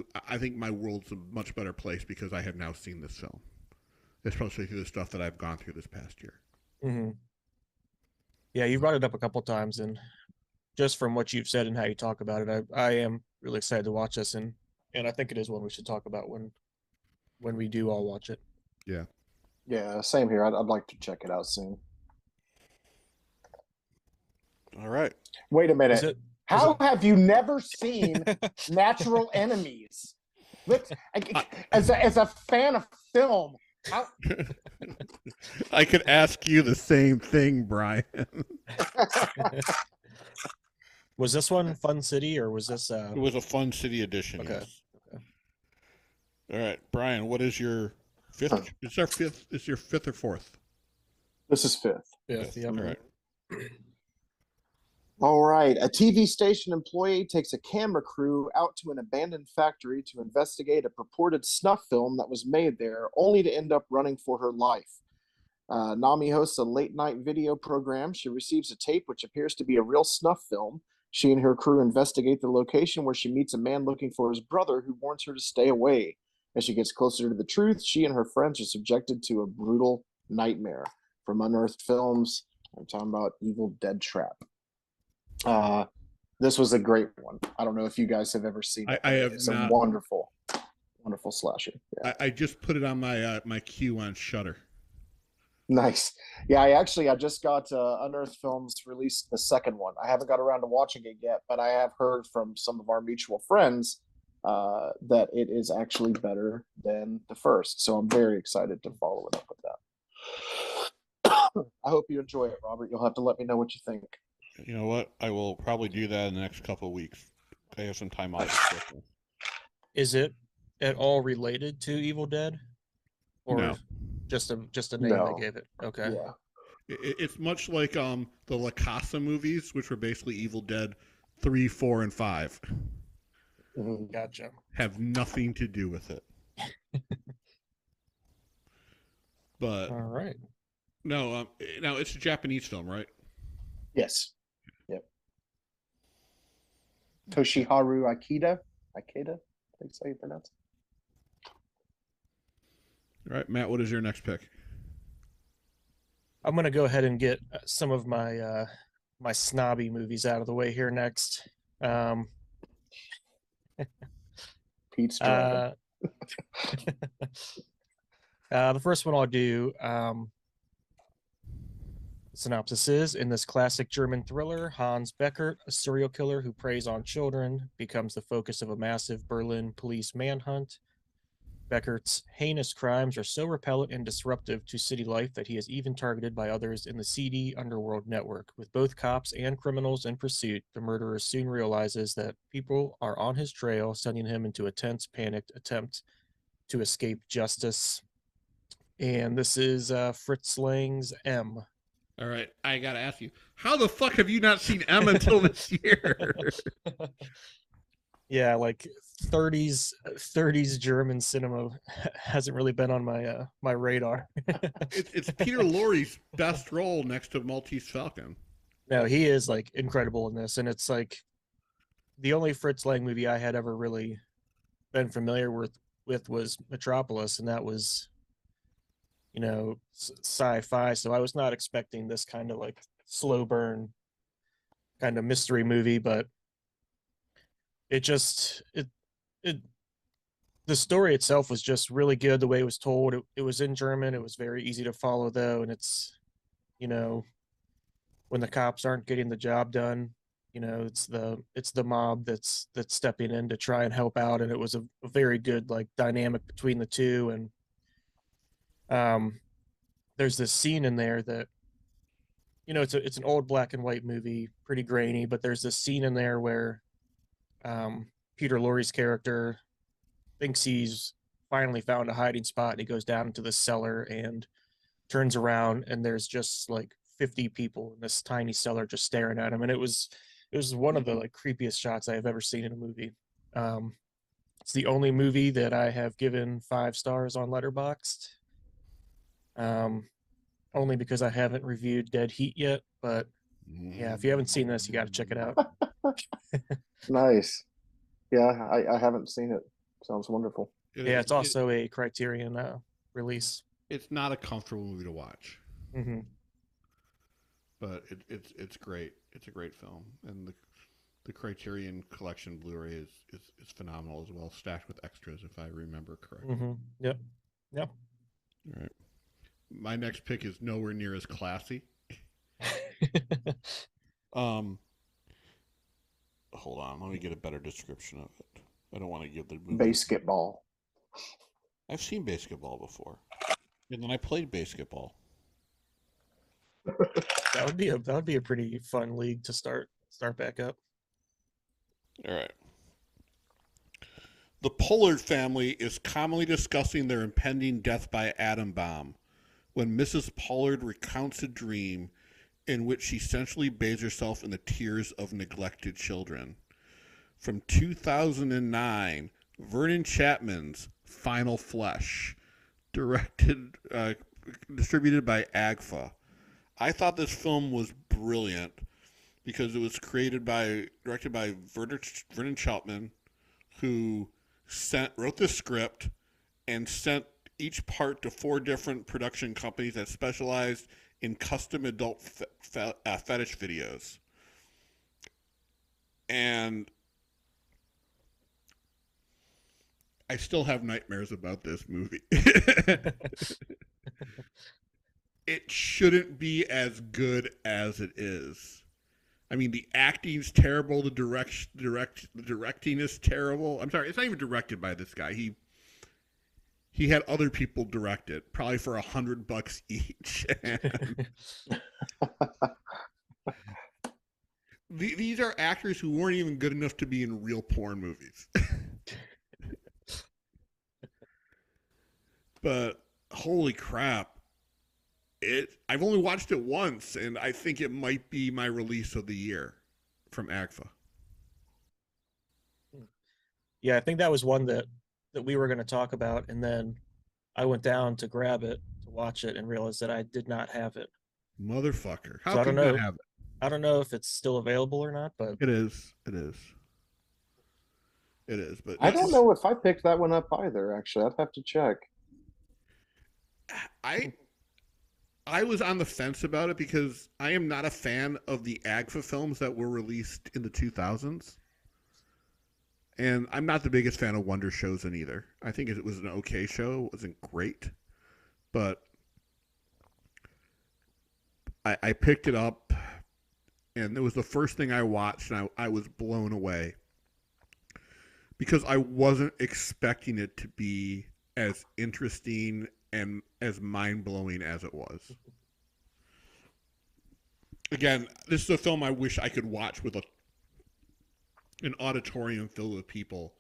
my world's a much better place because I have now seen this film, especially through the stuff that I've gone through this past year. Mm-hmm. Yeah, you brought it up a couple times, and just from what you've said and how you talk about it, I am really excited to watch this, and I think it is one we should talk about when we do all watch it. Yeah. Yeah, same here. I'd like to check it out soon. All right. Wait a minute. Is it? How have you never seen Natural Enemies? As a fan of film, how I could ask you the same thing, Brian. Was this one Fun City or was this? It was a Fun City edition. Okay. Yes. All right, Brian. What is your fifth? It's our fifth. Is your fifth or fourth? This is fifth. Yeah. All right. All right. A TV station employee takes a camera crew out to an abandoned factory to investigate a purported snuff film that was made there, only to end up running for her life. Nami hosts a late night video program. She receives a tape which appears to be a real snuff film. She and her crew investigate the location where she meets a man looking for his brother who warns her to stay away. As she gets closer to the truth, she and her friends are subjected to a brutal nightmare. From Unearthed Films, I'm talking about Evil Dead Trap. This was a great one. I don't know if you guys have ever seen it. I have It's not. a wonderful slasher. Yeah. I just put it on my my queue on Shudder. Nice. Yeah, I just got Unearthed Films released the second one. I haven't got around to watching it yet, but I have heard from some of our mutual friends that it is actually better than the first. So I'm very excited to follow it up with that. I hope you enjoy it, Robert. You'll have to let me know what you think. You know what? I will probably do that in the next couple of weeks. I have some time off. Is it at all related to Evil Dead? Or No. just a name No. they gave it? Okay. Yeah. It's much like the La Casa movies, which were basically Evil Dead 3, 4, and 5. Mhm. Gotcha. Have nothing to do with it. But All right. no, now it's a Japanese film, right? Yes. Yep. Toshiharu Akeda. I think that's how you pronounce it. All right, Matt. What is your next pick? I'm gonna go ahead and get some of my my snobby movies out of the way here next. Pete's driving. The first one I'll do. Synopsis is: in this classic German thriller, Hans Beckert, a serial killer who preys on children, becomes the focus of a massive Berlin police manhunt. Beckert's heinous crimes are so repellent and disruptive to city life that he is even targeted by others in the seedy underworld network. With both cops and criminals in pursuit, the murderer soon realizes that people are on his trail, sending him into a tense, panicked attempt to escape justice. And this is Fritz Lang's M. All right, I gotta ask you, how the fuck have you not seen M until this year? Yeah, like 30s German cinema hasn't really been on my my radar. It's Peter Lorre's best role next to Maltese Falcon. No, he is like incredible in this, and it's like the only Fritz Lang movie I had ever really been familiar with was Metropolis, and that was, you know, sci-fi. So I was not expecting this kind of like slow burn kind of mystery movie, but it the story itself was just really good. The way it was told, it was in German. It was very easy to follow though, and it's, you know, when the cops aren't getting the job done, you know, it's the mob that's stepping in to try and help out, and it was a very good like dynamic between the two. And there's this scene in there that, you know, it's an old black and white movie, pretty grainy, but there's this scene in there where Peter Lorre's character thinks he's finally found a hiding spot, and he goes down into the cellar and turns around, and there's just like 50 people in this tiny cellar just staring at him, and it was one of the like creepiest shots I have ever seen in a movie. It's the only movie that I have given 5 stars on Letterboxd, only because I haven't reviewed Dead Heat yet, but yeah, if you haven't seen this, you got to check it out. Nice. Yeah, I haven't seen it. Sounds wonderful. Yeah, it's also a Criterion release. It's not a comfortable movie to watch, Mm-hmm. but it's great. It's a great film, and the Criterion Collection Blu-ray is phenomenal as well, stacked with extras, if I remember correctly. Mm-hmm. Yep. All right. My next pick is nowhere near as classy. Um, hold on, let me get a better description of it. I don't want to give the movie. Basketball. I've seen basketball before, and then I played basketball. That would be a pretty fun league to start back up. All right. The Pollard family is calmly discussing their impending death by atom bomb when Mrs. Pollard recounts a dream in which she sensually bathes herself in the tears of neglected children. From 2009, Vernon Chapman's Final Flesh, distributed by AGFA. I thought this film was brilliant because it was directed by Vernon Chapman, who wrote the script and sent each part to 4 different production companies that specialized in custom adult fetish videos. And I still have nightmares about this movie. It shouldn't be as good as it is. I mean, the acting's terrible. The directing is terrible. I'm sorry, it's not even directed by this guy. He had other people direct it, probably for $100 each. These are actors who weren't even good enough to be in real porn movies. But holy crap. I've only watched it once, and I think it might be my release of the year from AGFA. Yeah, I think that was one that we were going to talk about, and then I went down to grab it to watch it and realized that I did not have it. Motherfucker. How So I can don't you know. not have it? I don't know if it's still available or not, but It is. It is. It is. But I don't know if I picked that one up either, actually. I'd have to check. I was on the fence about it because I am not a fan of the AGFA films that were released in the 2000s. And I'm not the biggest fan of Wonder Chosen either. I think it was an okay show. It wasn't great. But I picked it up, and it was the first thing I watched, and I was blown away. Because I wasn't expecting it to be as interesting and as mind-blowing as it was. Again, this is a film I wish I could watch with an auditorium filled with people,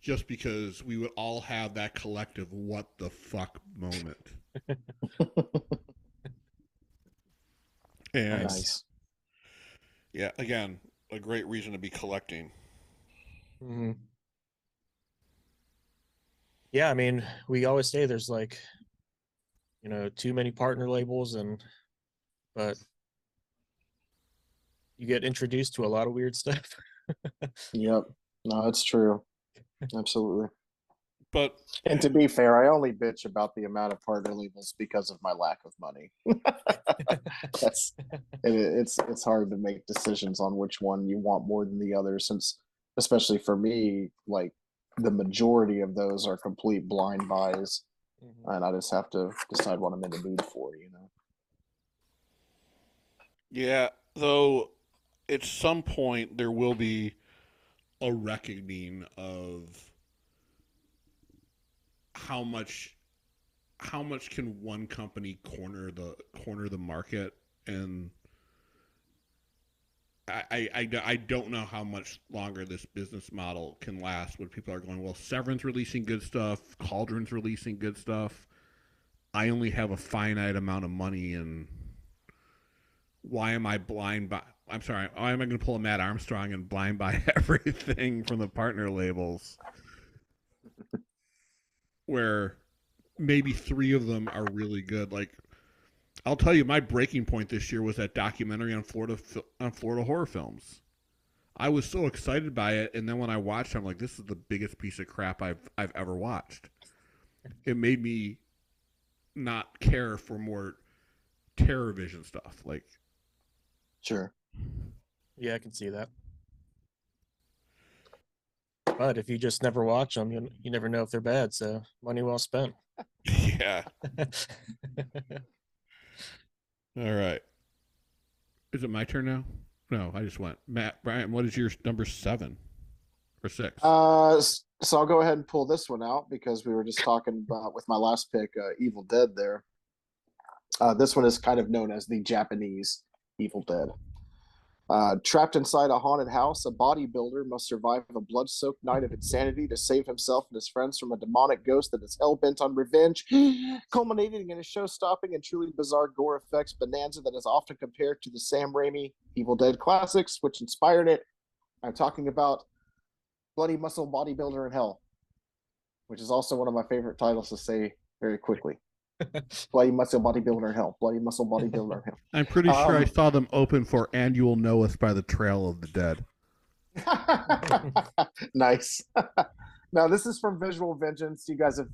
just because we would all have that collective what the fuck moment. And Nice. Yeah, again, a great reason to be collecting. mm-hmm. Yeah, I mean, we always say there's like, too many partner labels, but you get introduced to a lot of weird stuff. Yep. No, it's true. Absolutely. But And to be fair, I only bitch about the amount of partner labels because of my lack of money. It's hard to make decisions on which one you want more than the other, since especially for me, like the majority of those are complete blind buys, and I just have to decide what I'm in the mood for, Yeah, though at some point there will be a reckoning of how much can one company corner the market, and I don't know how much longer this business model can last when people are going, well, Severin's releasing good stuff, Cauldron's releasing good stuff. I only have a finite amount of money, and why am I blind by? I'm sorry. Why am I going to pull a Matt Armstrong and blind buy everything from the partner labels? Where maybe 3 of them are really good. Like, I'll tell you, my breaking point this year was that documentary on Florida horror films. I was so excited by it, and then when I watched it, I'm like, this is the biggest piece of crap I've ever watched. It made me not care for more terror vision stuff. Like, Sure. Yeah, I can see that. But if you just never watch them, you never know if they're bad. So money well spent. yeah. All right. Is it my turn now? No, I just went. Matt, Brian, what is your number 7 or 6? So I'll go ahead and pull this one out because we were just talking about with my last pick, Evil Dead. There, this one is kind of known as the Japanese Evil Dead. Trapped inside a haunted house, a bodybuilder must survive a blood-soaked night of insanity to save himself and his friends from a demonic ghost that is hell-bent on revenge, culminating in a show-stopping and truly bizarre gore effects bonanza that is often compared to the Sam Raimi Evil Dead classics, which inspired it. I'm talking about Bloody Muscle Bodybuilder in Hell, which is also one of my favorite titles to say very quickly. Bloody Muscle Bodybuilder in Hell. Bloody Muscle Bodybuilder in Hell. I'm pretty sure I saw them open for And You Will Know Us by the Trail of the Dead. Nice. Now, this is from Visual Vengeance. You guys have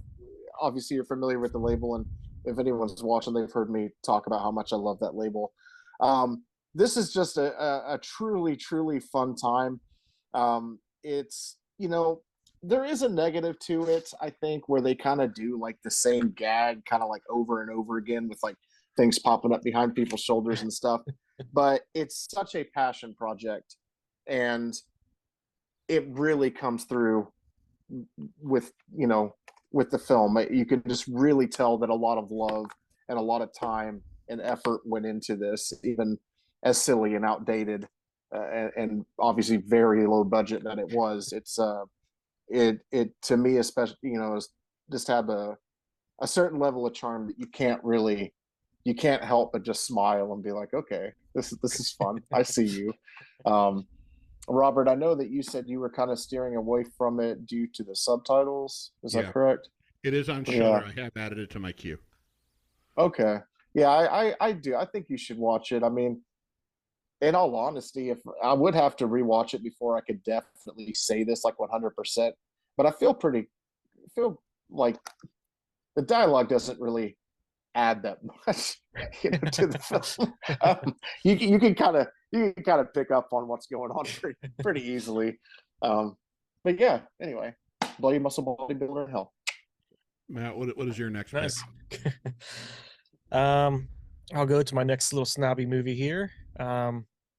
obviously you're familiar with the label, and if anyone's watching, they've heard me talk about how much I love that label. This is just a truly, truly fun time. It's, there is a negative to it, I think, where they kind of do like the same gag kind of like over and over again with like things popping up behind people's shoulders and stuff. But it's such a passion project, and it really comes through with with the film. You can just really tell that a lot of love and a lot of time and effort went into this, even as silly and outdated and obviously very low budget that it was. It to me especially, just had a certain level of charm that you can't help but just smile and be like, okay, this is fun. I see you. Robert, I know that you said you were kind of steering away from it due to the subtitles. Is that correct? It is on Shudder. I have added it to my queue. Okay. Yeah, I do. I think you should watch it. I mean, in all honesty, if I would have to rewatch it before I could definitely say this like 100%, but I feel like the dialogue doesn't really add that much to the film. You can kind of pick up on what's going on pretty easily. But yeah, anyway, Bloody Muscle Bodybuilder in Hell. Matt, what is your next Nice. pick? I'll go to my next little snobby movie here.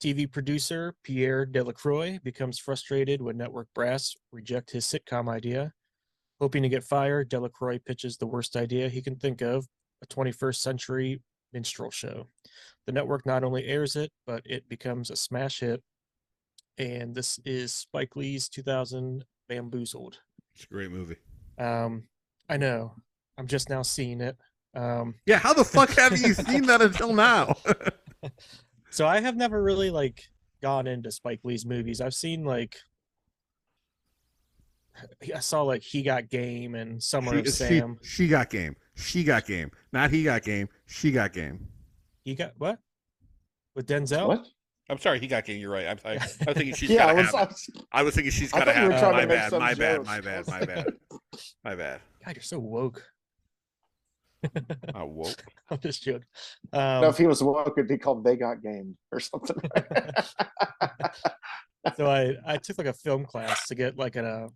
TV producer Pierre Delacroix becomes frustrated when network brass reject his sitcom idea. Hoping to get fired, Delacroix pitches the worst idea he can think of, a 21st century minstrel show. The network not only airs it, but it becomes a smash hit. And this is Spike Lee's 2000 Bamboozled. It's a great movie. I know. I'm just now seeing it. Yeah, how the fuck have you seen that until now? So I have never really gone into Spike Lee's movies. I've seen I saw He Got Game and Summer of Sam. She got game. She got game. Not he got game. She got game. He got what? With Denzel? What? I'm sorry, he got game. You're right. I was thinking she's Yeah, got to have it. I was thinking she's got to have it. My bad. My bad. God, you're so woke. Woke. I'm just joking. No, if he was woke, it'd be called They Got Game or something. So I took a film class to get an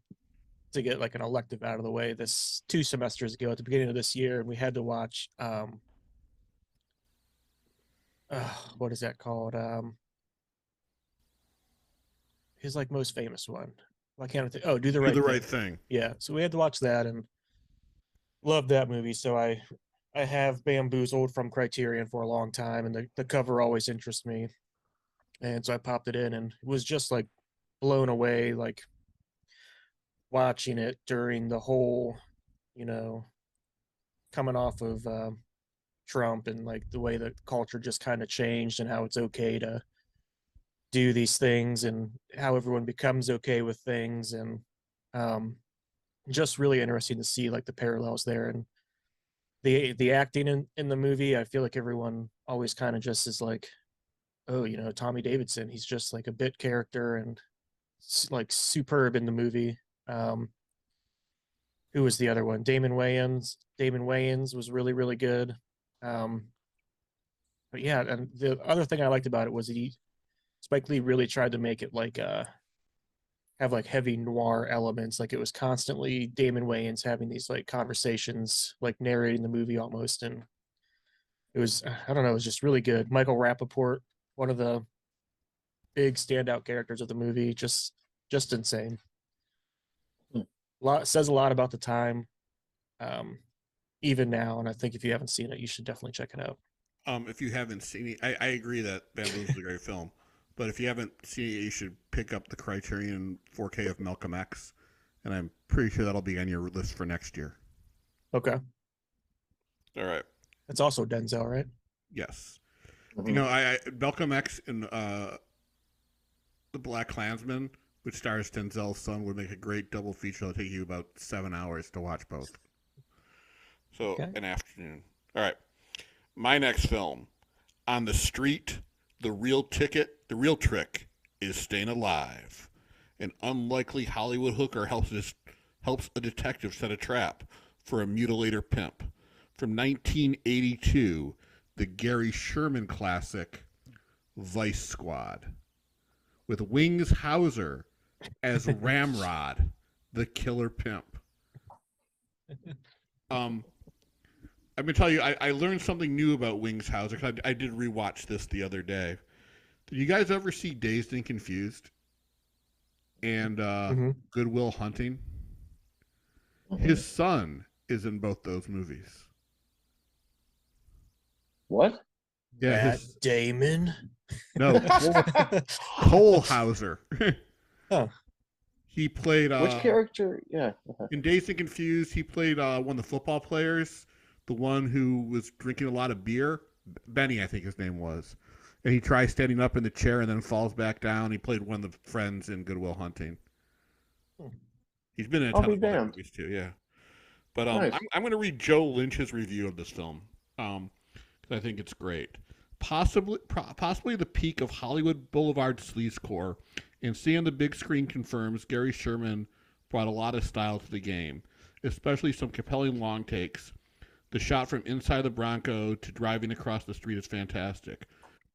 elective out of the way this 2 semesters ago at the beginning of this year, and we had to watch what is that called? His most famous one. Why can't I think? Oh, Do the Right Thing. Yeah, so we had to watch that and loved that movie. So I have Bamboozled from Criterion for a long time, and the cover always interests me. And so I popped it in and was just blown away, watching it during the whole, coming off of Trump and the way the culture just kind of changed and how it's okay to do these things and how everyone becomes okay with things. And just really interesting to see the parallels there. And the acting in the movie, I feel like everyone always kind of just is oh, Tommy Davidson, he's just a bit character and superb in the movie. Who was the other one? Damon Wayans was really, really good. But yeah, and the other thing I liked about it was Spike Lee really tried to make it have heavy noir elements. It was constantly Damon Wayans having these conversations, narrating the movie almost. And it was, I don't know, it was just really good. Michael Rappaport, one of the big standout characters of the movie. Just insane. Hmm. Says a lot about the time, even now. And I think if you haven't seen it, you should definitely check it out. If you haven't seen it, I agree that Bamboo is a great film, but if you haven't seen it, you should pick up the Criterion 4K of Malcolm X, and I'm pretty sure that'll be on your list for next year. Okay. All right. It's also Denzel, right? Yes. Mhm. You know, I Malcolm X and the Black Klansman, which stars Denzel's son, would make a great double feature. It'll take you about 7 hours to watch both. So Okay. an afternoon. All right. My next film, On the Street, the real trick is staying alive. An unlikely Hollywood hooker helps a detective set a trap for a mutilator pimp. From 1982, the Gary Sherman classic, Vice Squad, with Wings Hauser as Ramrod, the killer pimp. I'm gonna tell you, I learned something new about Wings Hauser because I did rewatch this the other day. Did you guys ever see Dazed and Confused and Good Will Hunting? His son is in both those movies. What? Yeah, Matt Damon. No, Cole Hauser. Huh. He played Which character? Yeah. in Dazed and Confused. He played one of the football players, the one who was drinking a lot of beer. Benny, I think his name was. And he tries standing up in the chair and then falls back down. He played one of the friends in Good Will Hunting. He's been in a I'll ton be of other damned. movies too, yeah. But Nice. I'm going to read Joe Lynch's review of this film because I think it's great. Possibly the peak of Hollywood Boulevard sleazecore, and seeing the big screen confirms Gary Sherman brought a lot of style to the game, especially some compelling long takes. The shot from inside the Bronco to driving across the street is fantastic.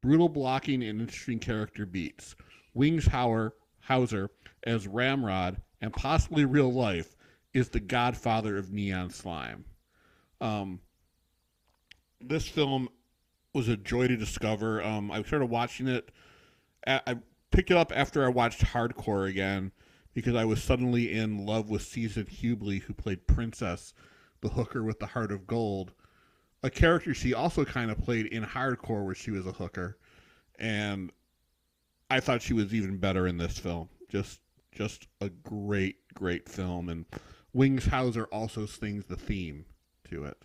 Brutal blocking and interesting character beats. Wings Hauser as Ramrod, and possibly real life, is the godfather of neon slime. This film was a joy to discover. I started watching it. I picked it up after I watched Hardcore again because I was suddenly in love with Susan Hubley, who played Princess, the hooker with the heart of gold, a character she also kind of played in Hardcore where she was a hooker. And I thought she was even better in this film. Just a great film. And Wings Hauser also sings the theme to it.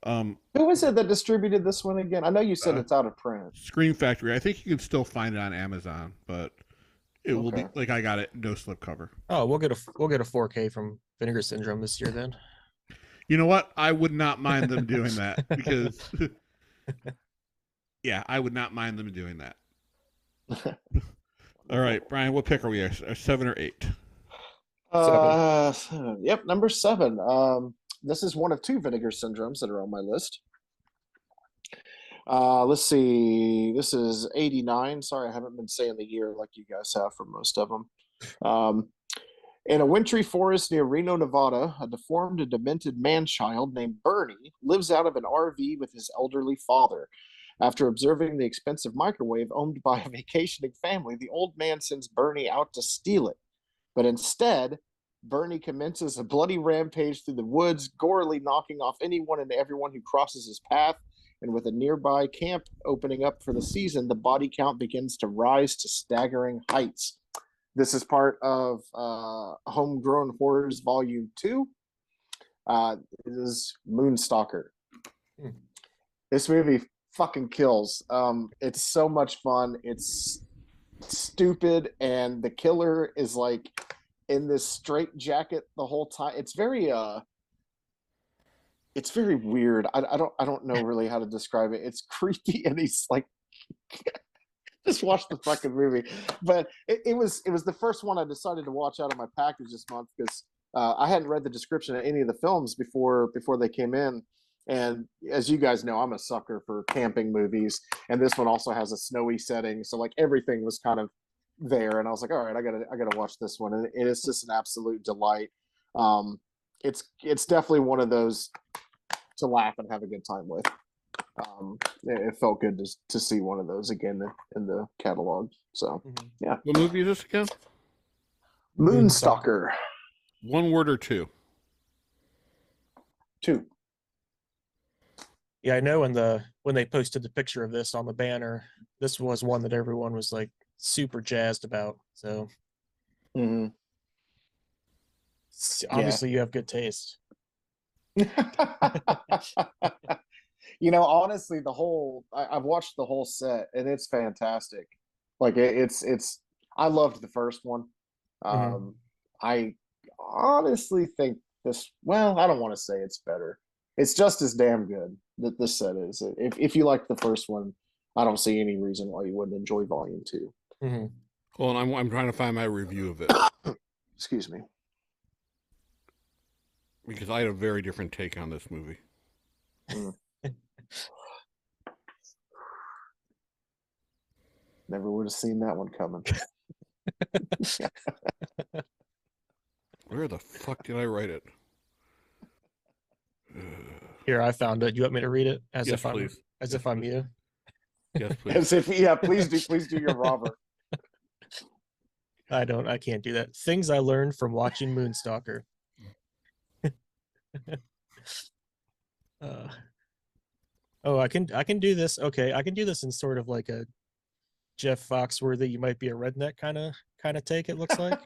Who was it that distributed this one again? I know you said it's out of print. Screen Factory. I think you can still find it on Amazon, but it will be like I got it, no slipcover. Oh, we'll get a 4K from Vinegar Syndrome this year then. You know what? I would not mind them doing that because yeah, I would not mind them doing that. All right, Brian, what pick are we at? 7 or 8? Yep, number 7. This is one of 2 Vinegar Syndromes that are on my list. Let's see. This is 89. Sorry, I haven't been saying the year like you guys have for most of them. In a wintry forest near Reno, Nevada, a deformed and demented man-child named Bernie lives out of an RV with his elderly father. After observing the expensive microwave owned by a vacationing family, the old man sends Bernie out to steal it. But instead, Bernie commences a bloody rampage through the woods, gorily knocking off anyone and everyone who crosses his path. And with a nearby camp opening up for the season, the body count begins to rise to staggering heights. This is part of Homegrown Horrors Volume 2. It is Moonstalker. This movie fucking kills. It's so much fun. It's stupid, and the killer is like in this straight jacket the whole time. It's very weird. I don't know really how to describe it. It's creepy, and he's like just watch the fucking movie. But it was the first one I decided to watch out of my package this month because I hadn't read the description of any of the films before they came in. And as you guys know, I'm a sucker for camping movies, and this one also has a snowy setting, so like everything was kind of there. And I was like, all right, I gotta watch this one, and it is just an absolute delight. It's definitely one of those to laugh and have a good time with. It felt good to see one of those again in the catalog. So yeah, What movie is this again? Moonstalker. One word or two? 2. Yeah, I know when they posted the picture of this on the banner, this was one that everyone was like super jazzed about. So Mm-hmm. obviously you have good taste. Honestly, I've watched the whole set and it's fantastic. Like it's I loved the first one. I honestly think I don't want to say it's better. It's just as damn good that this set is. If you like the first one, I don't see any reason why you wouldn't enjoy volume 2. Well, I'm trying to find my review of it. Excuse me. Because I had a very different take on this movie. Never would have seen that one coming. Where the fuck did I write it? Here, I found it. You want me to read it Yes, please. If I'm you? Yes, please. As if, please do your Robert. I can't do that. Things I learned from watching Moonstalker. I can do this. Okay, I can do this in sort of like a Jeff Foxworthy, you might be a redneck kind of take, it looks like.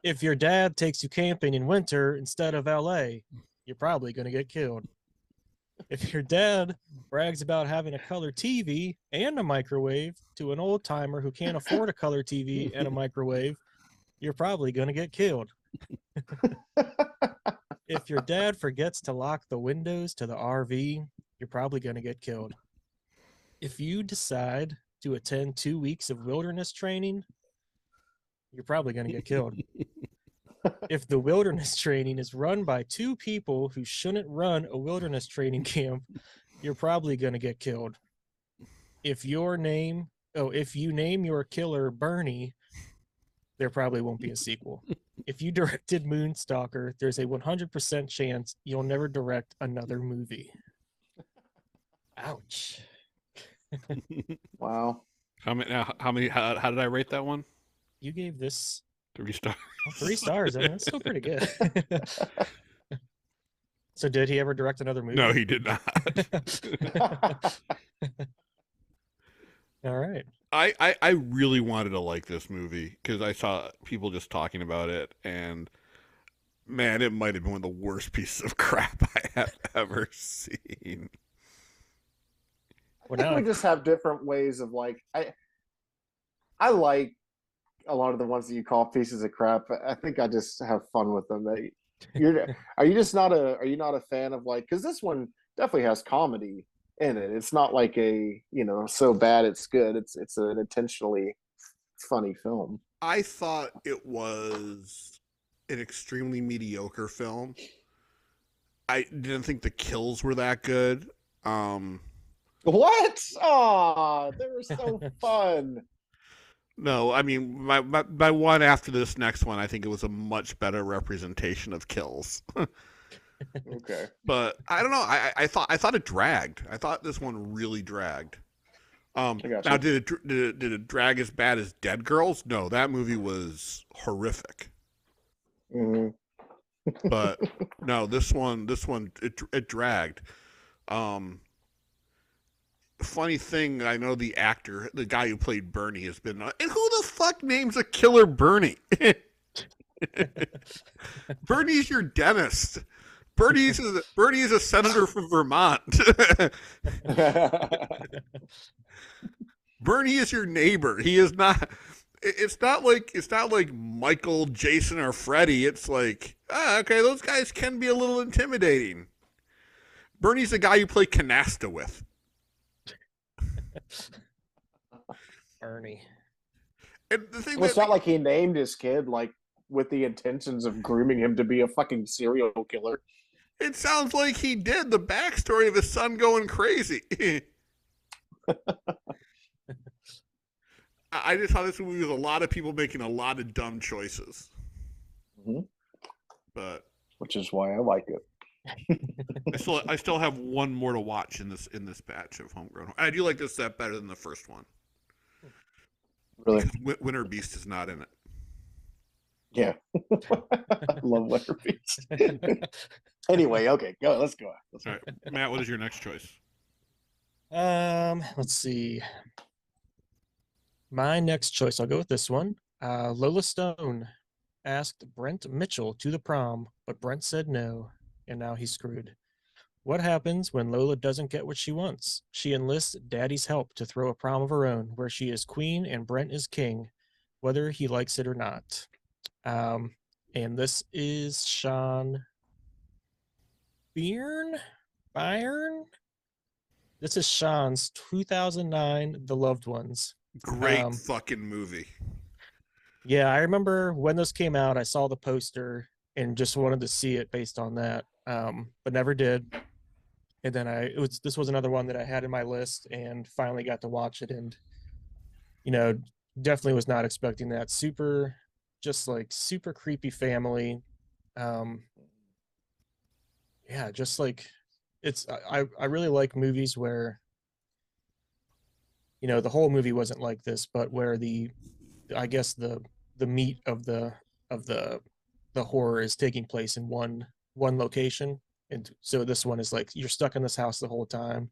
If your dad takes you camping in winter instead of LA, you're probably going to get killed. If your dad brags about having a color TV and a microwave to an old timer who can't afford a color TV and a microwave, you're probably going to get killed. If your dad forgets to lock the windows to the RV, you're probably going to get killed. If you decide to attend 2 weeks of wilderness training, you're probably going to get killed. If the wilderness training is run by 2 people who shouldn't run a wilderness training camp, you're probably going to get killed. If you name your killer Bernie, there probably won't be a sequel. If you directed Moonstalker, there's a 100% chance you'll never direct another movie. Ouch. Wow. How did I rate that one? You gave this 3 stars. 3 stars. I mean, that's still pretty good. So did he ever direct another movie? No, he did not. All right. I really wanted to like this movie because I saw people just talking about it, and man, it might have been one of the worst pieces of crap I have ever seen. I think we just have different ways of like I like a lot of the ones that you call pieces of crap. I think I just have fun with them. Are you not a fan of like, because this one definitely has comedy in it. It's not like so bad it's good. It's an intentionally funny film. I thought it was an extremely mediocre film. I didn't think the kills were that good. What? Oh, they were so fun. No, I mean my one after this next one, I think it was a much better representation of kills. Okay, but I don't know. I thought it dragged. I thought this one really dragged. Now, did it drag as bad as Dead Girls? No, that movie was horrific. Mm-hmm. But no, this one it dragged. Funny thing, I know the actor, the guy who played Bernie, has been. And who the fuck names a killer Bernie? Bernie's your dentist. Bernie is a senator from Vermont. Bernie is your neighbor. He is not. It's not like Michael, Jason, or Freddy. It's like, okay, those guys can be a little intimidating. Bernie's the guy you play canasta with. Bernie. And the thing it's not like he named his kid like with the intentions of grooming him to be a fucking serial killer. It sounds like he did. The backstory of his son going crazy. I just thought this movie was a lot of people making a lot of dumb choices. Mm-hmm. But which is why I like it. I still have one more to watch in this batch of Homegrown. I do like this set better than the first one Really? because Winter Beast is not in it. Yeah. Love Winter Beast. Anyway, okay, go. Let's go. All right, Matt, what is your next choice? Let's see. My next choice, I'll go with this one. Lola Stone asked Brent Mitchell to the prom, but Brent said no, and now he's screwed. What happens when Lola doesn't get what she wants? She enlists Daddy's help to throw a prom of her own, where she is queen and Brent is king, whether he likes it or not. Um, and this is Sean Byrne. This is Sean's 2009 The Loved Ones. Great fucking movie. Yeah, I remember when this came out, I saw the poster and just wanted to see it based on that, but never did. And then this was another one that I had in my list and finally got to watch it, and definitely was not expecting that. Super creepy family. Um, yeah, just like I really like movies where the whole movie wasn't like this, but where I guess the meat of the horror is taking place in one location. And so this one is like you're stuck in this house the whole time.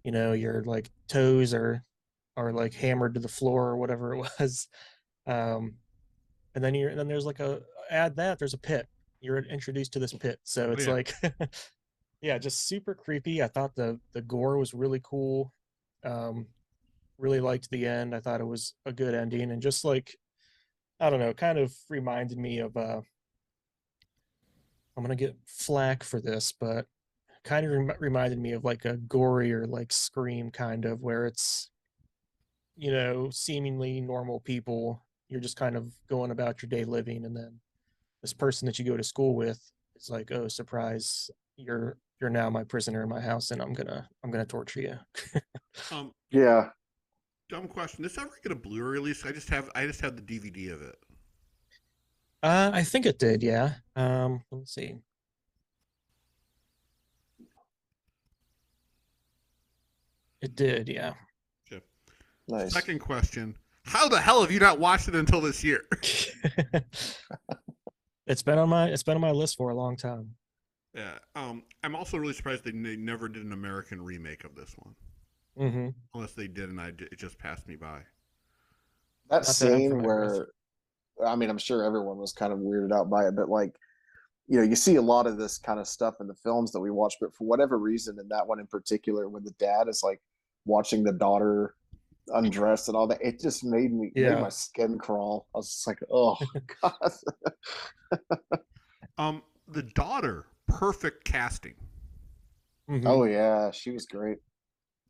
Your like toes are like hammered to the floor or whatever it was. um and then there's like there's a pit. You're introduced to this pit, so it's like yeah, just super creepy. I thought the gore was really cool. um really liked the end. I thought it was a good ending, and just like, I don't know, kind of reminded me of I'm gonna get flack for this, but kind of reminded me of like a gory or like Scream, kind of, where it's seemingly normal people. You're just kind of going about your day living, and then this person that you go to school with is like, oh, surprise, you're now my prisoner in my house, and I'm gonna torture you. Yeah. Dumb question. This ever get a Blu-ray release? I just have the DVD of it. I think it did, yeah. Let's see. It did, yeah. Okay. Nice. Second question. How the hell have you not watched it until this year? It's been on my list for a long time. Yeah. I'm also really surprised they never did an American remake of this one. Mm-hmm. Unless they did, and it just passed me by. That Not that I'm scene familiar with. where, I mean, I'm sure everyone was kind of weirded out by it, but like, you see a lot of this kind of stuff in the films that we watch, but for whatever reason, in that one in particular, when the dad is like watching the daughter undressed and all that, it just made my skin crawl. I was just like, oh god. The daughter, perfect casting. Mm-hmm. Oh yeah, she was great.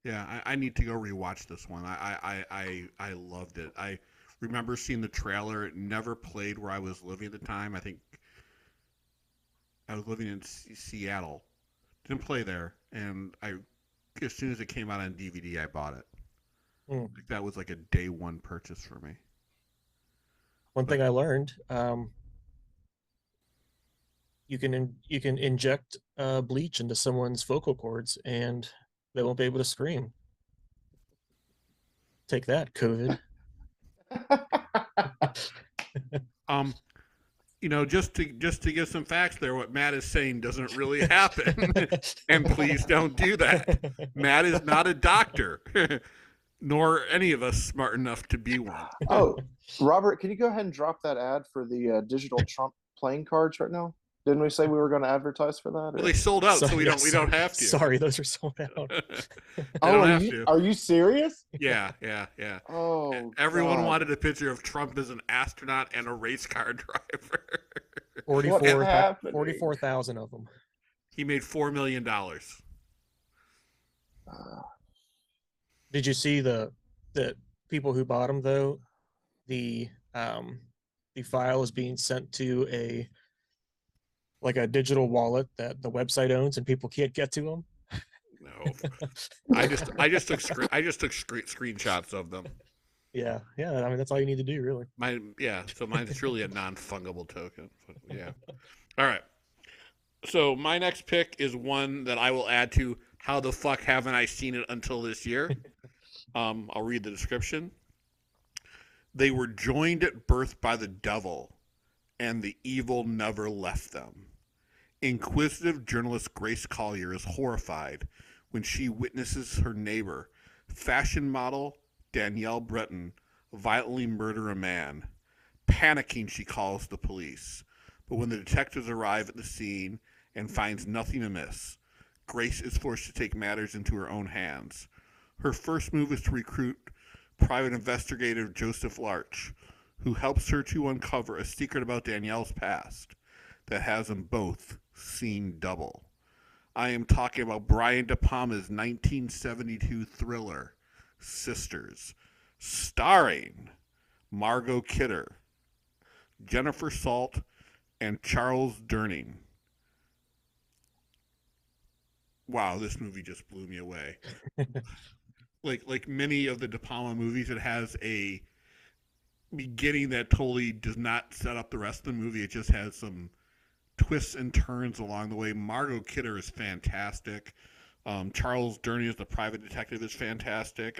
Yeah, I need to go rewatch this one. I loved it. I remember seeing the trailer. It never played where I was living at the time. I think I was living in Seattle. Didn't play there, and as soon as it came out on DVD, I bought it. Like that was like a day one purchase for me. One thing I learned, you can inject bleach into someone's vocal cords and they won't be able to scream. Take that, COVID. Just to give some facts there, what Matt is saying doesn't really happen. And please don't do that. Matt is not a doctor, nor any of us smart enough to be one. Oh, Robert, can you go ahead and drop that ad for the digital Trump playing cards right now? Didn't we say we were going to advertise for that? Or? Well, they sold out, so we don't have to. Sorry, those are sold out. Are you serious? Yeah. Oh, everyone wanted a picture of Trump as an astronaut and a race car driver. 44,000 of them. He made $4 million. Did you see the people who bought them though? The file is being sent to a digital wallet that the website owns, and people can't get to them. No, I just took screenshots of them. Yeah. I mean, that's all you need to do, really. So mine's truly a non-fungible token. Yeah. All right. So my next pick is one that I will add to how the fuck haven't I seen it until this year? I'll read the description. They were joined at birth by the devil, and the evil never left them. Inquisitive journalist Grace Collier is horrified when she witnesses her neighbor, fashion model Danielle Breton, violently murder a man. Panicking, she calls the police. But when the detectives arrive at the scene and finds nothing amiss, Grace is forced to take matters into her own hands. Her first move is to recruit private investigator Joseph Larch, who helps her to uncover a secret about Danielle's past that has them both seen double. I am talking about Brian De Palma's 1972 thriller, Sisters, starring Margot Kidder, Jennifer Salt, and Charles Durning. Wow, this movie just blew me away. like many of the De Palma movies, it has a beginning that totally does not set up the rest of the movie. It just has some twists and turns along the way. Margot Kidder is fantastic. Charles Durning as the private detective is fantastic.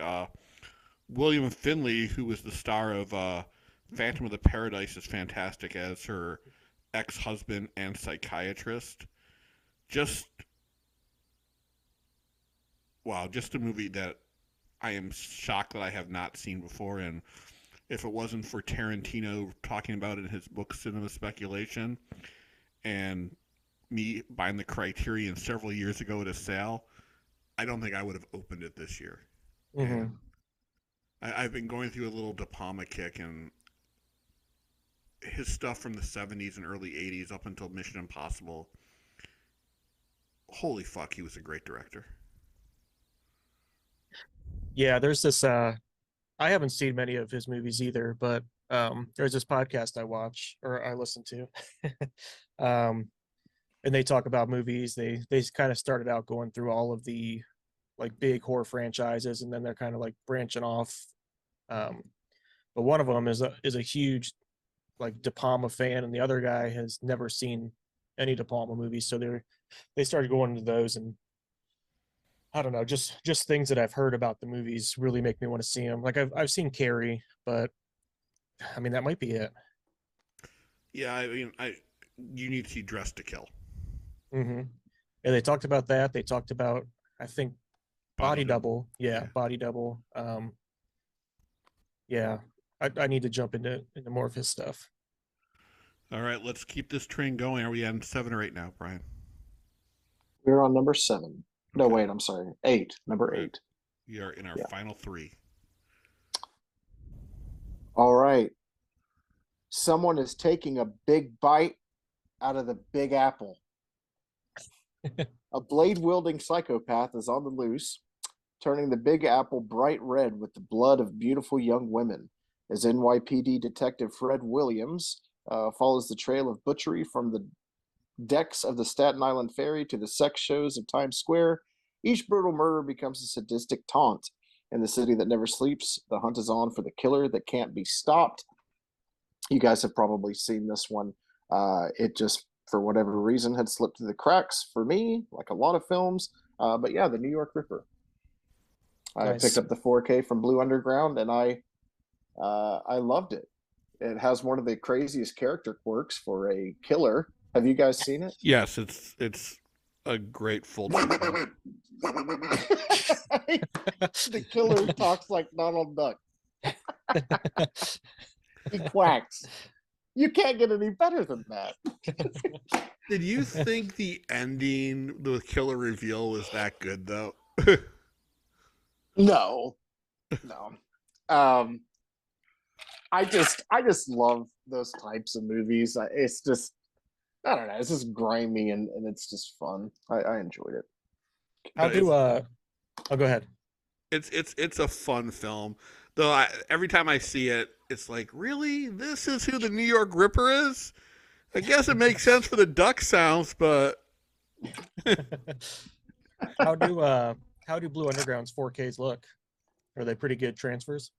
William Finley, who was the star of Phantom of the Paradise, is fantastic as her ex-husband and psychiatrist. Just wow, just a movie that I am shocked that I have not seen before. And if it wasn't for Tarantino talking about it in his book Cinema Speculation and me buying the Criterion several years ago at a sale, I don't think I would have opened it this year. Mm-hmm. I've been going through a little De Palma kick, and his stuff from the 70s and early 80s up until Mission Impossible. Holy fuck, he was a great director. Yeah, there's this I haven't seen many of his movies either, but there's this podcast I watch or I listen to. And they talk about movies. They kind of started out going through all of the like big horror franchises, and then they're kind of like branching off. But one of them is a huge like De Palma fan, and the other guy has never seen any De Palma movies, so they started going into those, and I don't know, just things that I've heard about the movies really make me want to see them. Like I've seen Carrie, but I mean that might be it. Yeah, I mean, you need to see Dressed to Kill. Mm-hmm. And they talked about that. They talked about, I think, Body Double. Yeah, Body Double. Yeah, I need to jump into more of his stuff. All right, let's keep this train going. Are we on 7 or 8 now, Brian? We're on number 7. No, Okay. wait, I'm sorry. 8. Number Right. 8. We are in our final 3. All right. Someone is taking a big bite out of the Big Apple. A blade-wielding psychopath is on the loose, turning the Big Apple bright red with the blood of beautiful young women. As NYPD Detective Fred Williams follows the trail of butchery from the decks of the Staten Island Ferry to the sex shows of Times Square, each brutal murder becomes a sadistic taunt. In the city that never sleeps, the hunt is on for the killer that can't be stopped. You guys have probably seen this one. It just, for whatever reason, had slipped through the cracks for me, like a lot of films. But yeah, the New York Ripper. I picked up the 4K from Blue Underground, and I loved it. It has one of the craziest character quirks for a killer. Have you guys seen it? Yes, it's a great full. The killer talks like Donald Duck. He quacks. You can't get any better than that. Did you think the ending, the killer reveal, was that good though? No. I just love those types of movies. It's just, I don't know. It's just grimy and it's just fun. I enjoyed it. How do oh, go ahead. It's a fun film, though. Every time I see it, it's like, really, this is who the New York Ripper is? I guess it makes sense for the duck sounds, but how do Blue Underground's 4Ks look? Are they pretty good transfers?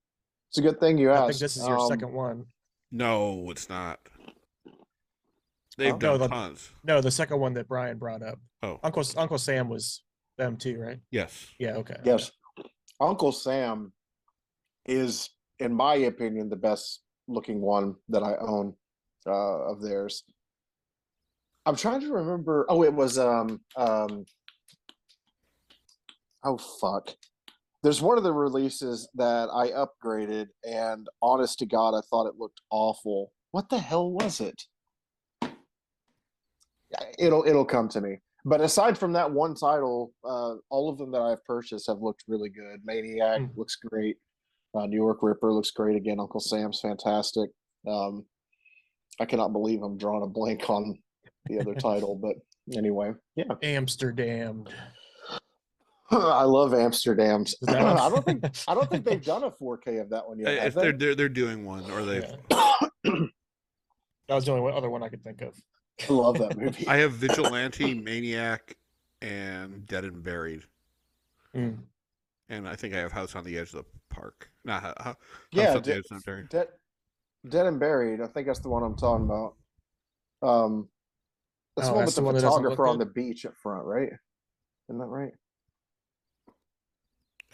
It's a good thing you asked. I think this is your second one. No, it's not. They've Oh. done No, tons. no, the second one that Brian brought up. Oh, Uncle Sam was them too, right? yes. Yeah. Okay. Yes, Uncle Sam is, in my opinion, the best looking one that I own of theirs. I'm trying to remember. Oh, it was oh fuck. There's one of the releases that I upgraded, and honest to God, I thought it looked awful. What the hell was it? It'll come to me. But aside from that one title, all of them that I've purchased have looked really good. Maniac Mm. looks great. New York Ripper looks great again. Uncle Sam's fantastic. Um, I cannot believe I'm drawing a blank on the other title, but anyway, yeah. Amsterdam. I love Amsterdam's. Is that one? I don't think they've done a 4K of that one yet, have If they? they're doing one, or they've. Yeah. That was the only other one I could think of. I love that movie. I have Vigilante, Maniac, and Dead and Buried, Mm. and I think I have House on the Edge of the Park. Not House Yeah, on the Edge of the Cemetery. Dead and Buried. I think that's the one I'm talking about. That's the one with That's the the one that doesn't look photographer on good? the beach up front, right? Isn't that right?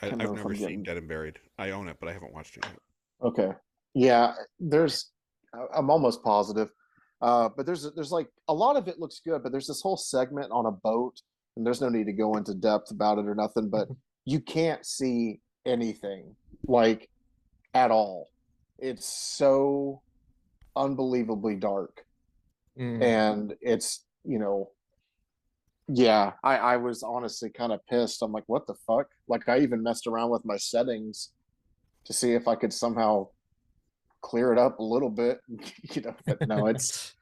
I've know if never I'm seen getting- Dead and Buried. I own it, but I haven't watched it yet. Okay. Yeah, I'm almost positive. But there's like a lot of it looks good, but there's this whole segment on a boat, and there's no need to go into depth about it or nothing, but you can't see anything like at all. It's so unbelievably dark. Mm. And it's, yeah, I was honestly kind of pissed. I'm like, what the fuck? Like, I even messed around with my settings to see if I could somehow clear it up a little bit, but no, it's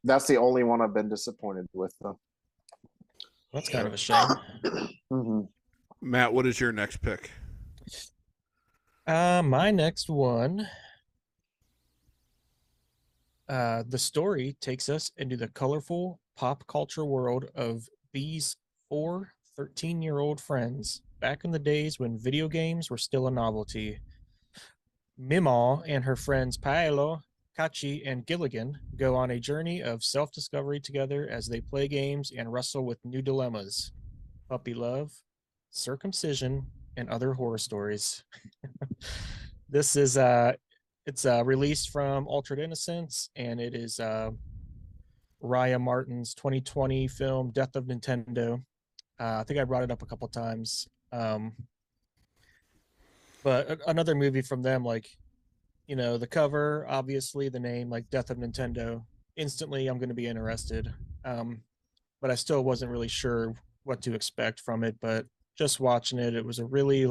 that's the only one I've been disappointed with, though. That's kind of a shame. Mm-hmm. Matt, what is your next pick? My next one. The story takes us into the colorful pop culture world of these 13-year-old friends back in the days when video games were still a novelty. Mimaw and her friends Paolo, Kachi, and Gilligan go on a journey of self-discovery together as they play games and wrestle with new dilemmas: puppy love, circumcision, and other horror stories. This is it's released from Altered Innocence, and it is Raya Martin's 2020 film Death of Nintendo. I think I brought it up a couple times. But another movie from them, like, the cover, obviously the name, like Death of Nintendo, instantly I'm going to be interested. But I still wasn't really sure what to expect from it. But just watching it, it was a really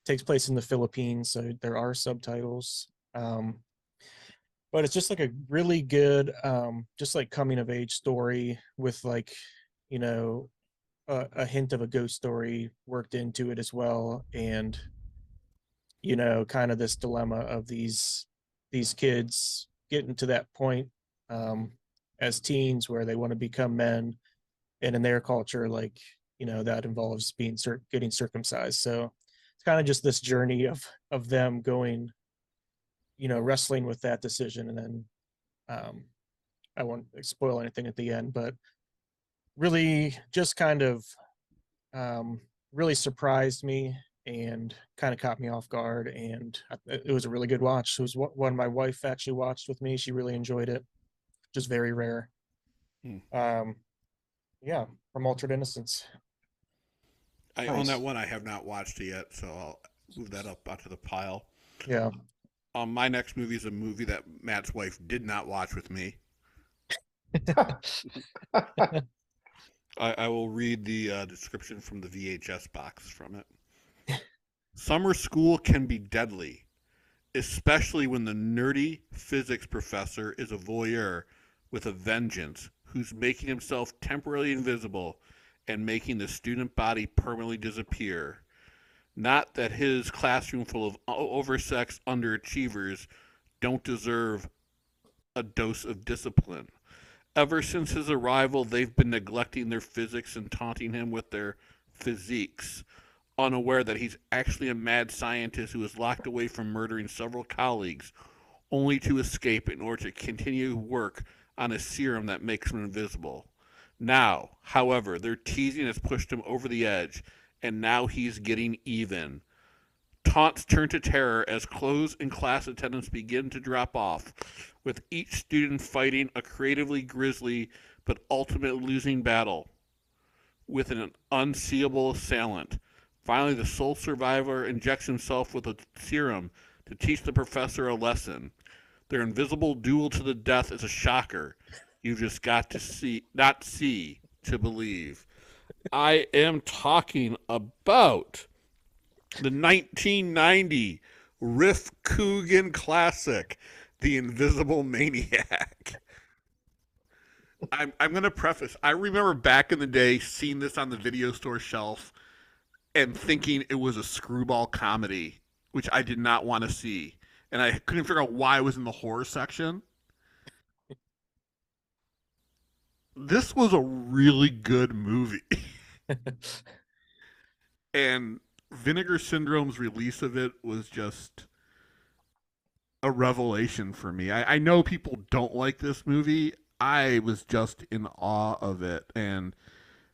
takes place in the Philippines, so there are subtitles. But it's just like a really good, just like coming of age story with a hint of a ghost story worked into it as well, and kind of this dilemma of these kids getting to that point as teens where they want to become men, and in their culture, that involves getting circumcised. So it's kind of just this journey of them going, wrestling with that decision, and then I won't spoil anything at the end, but really just kind of really surprised me and kind of caught me off guard, and it was a really good watch. It was one my wife actually watched with me. She really enjoyed it. Just very rare. Yeah, from Altered Innocence. I own that one. I have not watched it yet, so I'll move that up onto the pile. Yeah. My next movie is a movie that Matt's wife did not watch with me. I will read the description from the VHS box from it. Summer school can be deadly, especially when the nerdy physics professor is a voyeur with a vengeance who's making himself temporarily invisible and making the student body permanently disappear. Not that his classroom full of oversexed underachievers don't deserve a dose of discipline. Ever since his arrival, they've been neglecting their physics and taunting him with their physiques, unaware that he's actually a mad scientist who is locked away from murdering several colleagues, only to escape in order to continue work on a serum that makes him invisible. Now, however, their teasing has pushed him over the edge, and now he's getting even. Taunts turn to terror as clothes and class attendance begin to drop off, with each student fighting a creatively grisly but ultimately losing battle with an unseeable assailant. Finally, the sole survivor injects himself with a serum to teach the professor a lesson. Their invisible duel to the death is a shocker. You've just got to not see to believe. I am talking about the 1990 Riff Coogan classic, The Invisible Maniac. I'm going to preface, I remember back in the day seeing this on the video store shelf and thinking it was a screwball comedy, which I did not want to see. And I couldn't figure out why it was in the horror section. This was a really good movie. And Vinegar Syndrome's release of it was just a revelation for me. I know people don't like this movie. I was just in awe of it. And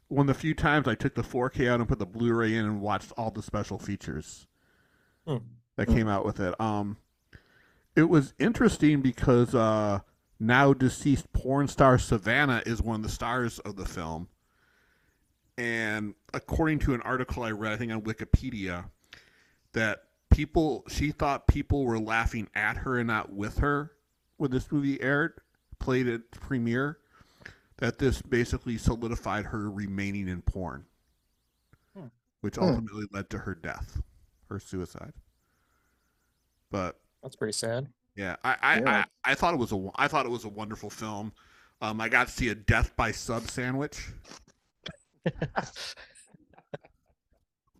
one of the few times I took the 4K out and put the Blu-ray in and watched all the special features that came out with it. It was interesting because now deceased porn star Savannah is one of the stars of the film. And according to an article I read, I think on Wikipedia, that she thought people were laughing at her and not with her when this movie played at premiere, that this basically solidified her remaining in porn, which ultimately led to her death, her suicide. But That's pretty sad. yeah, I thought it was a wonderful film. I got to see a death by sub sandwich.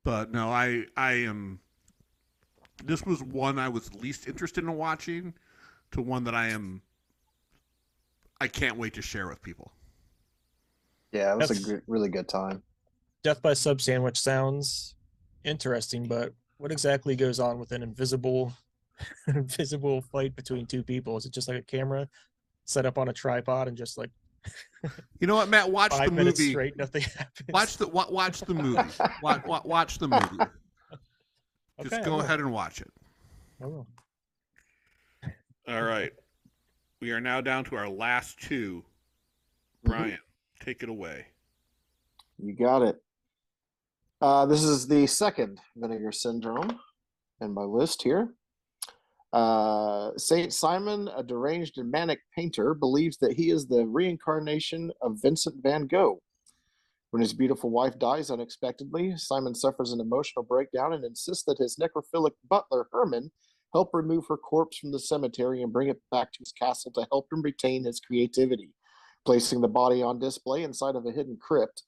But no, I am. This was one I was least interested in watching, to one that I can't wait to share with people. Yeah, it was a really good time. Death by sub sandwich sounds interesting, but what exactly goes on with an invisible fight between two people? Is it just like a camera set up on a tripod and just like, you know what, Matt? Watch 5 the minutes movie. straight, nothing happens. Watch the movie. Watch the movie. Just Okay, go ahead and watch it. Oh. All right. We are now down to our last two. Brian, take it away. You got it. This is the second Vinegar Syndrome in my list here. Saint Simon, a deranged and manic painter, believes that he is the reincarnation of Vincent van Gogh. When his beautiful wife dies unexpectedly, Simon suffers an emotional breakdown and insists that his necrophilic butler, Herman, help remove her corpse from the cemetery and bring it back to his castle to help him retain his creativity, placing the body on display inside of a hidden crypt.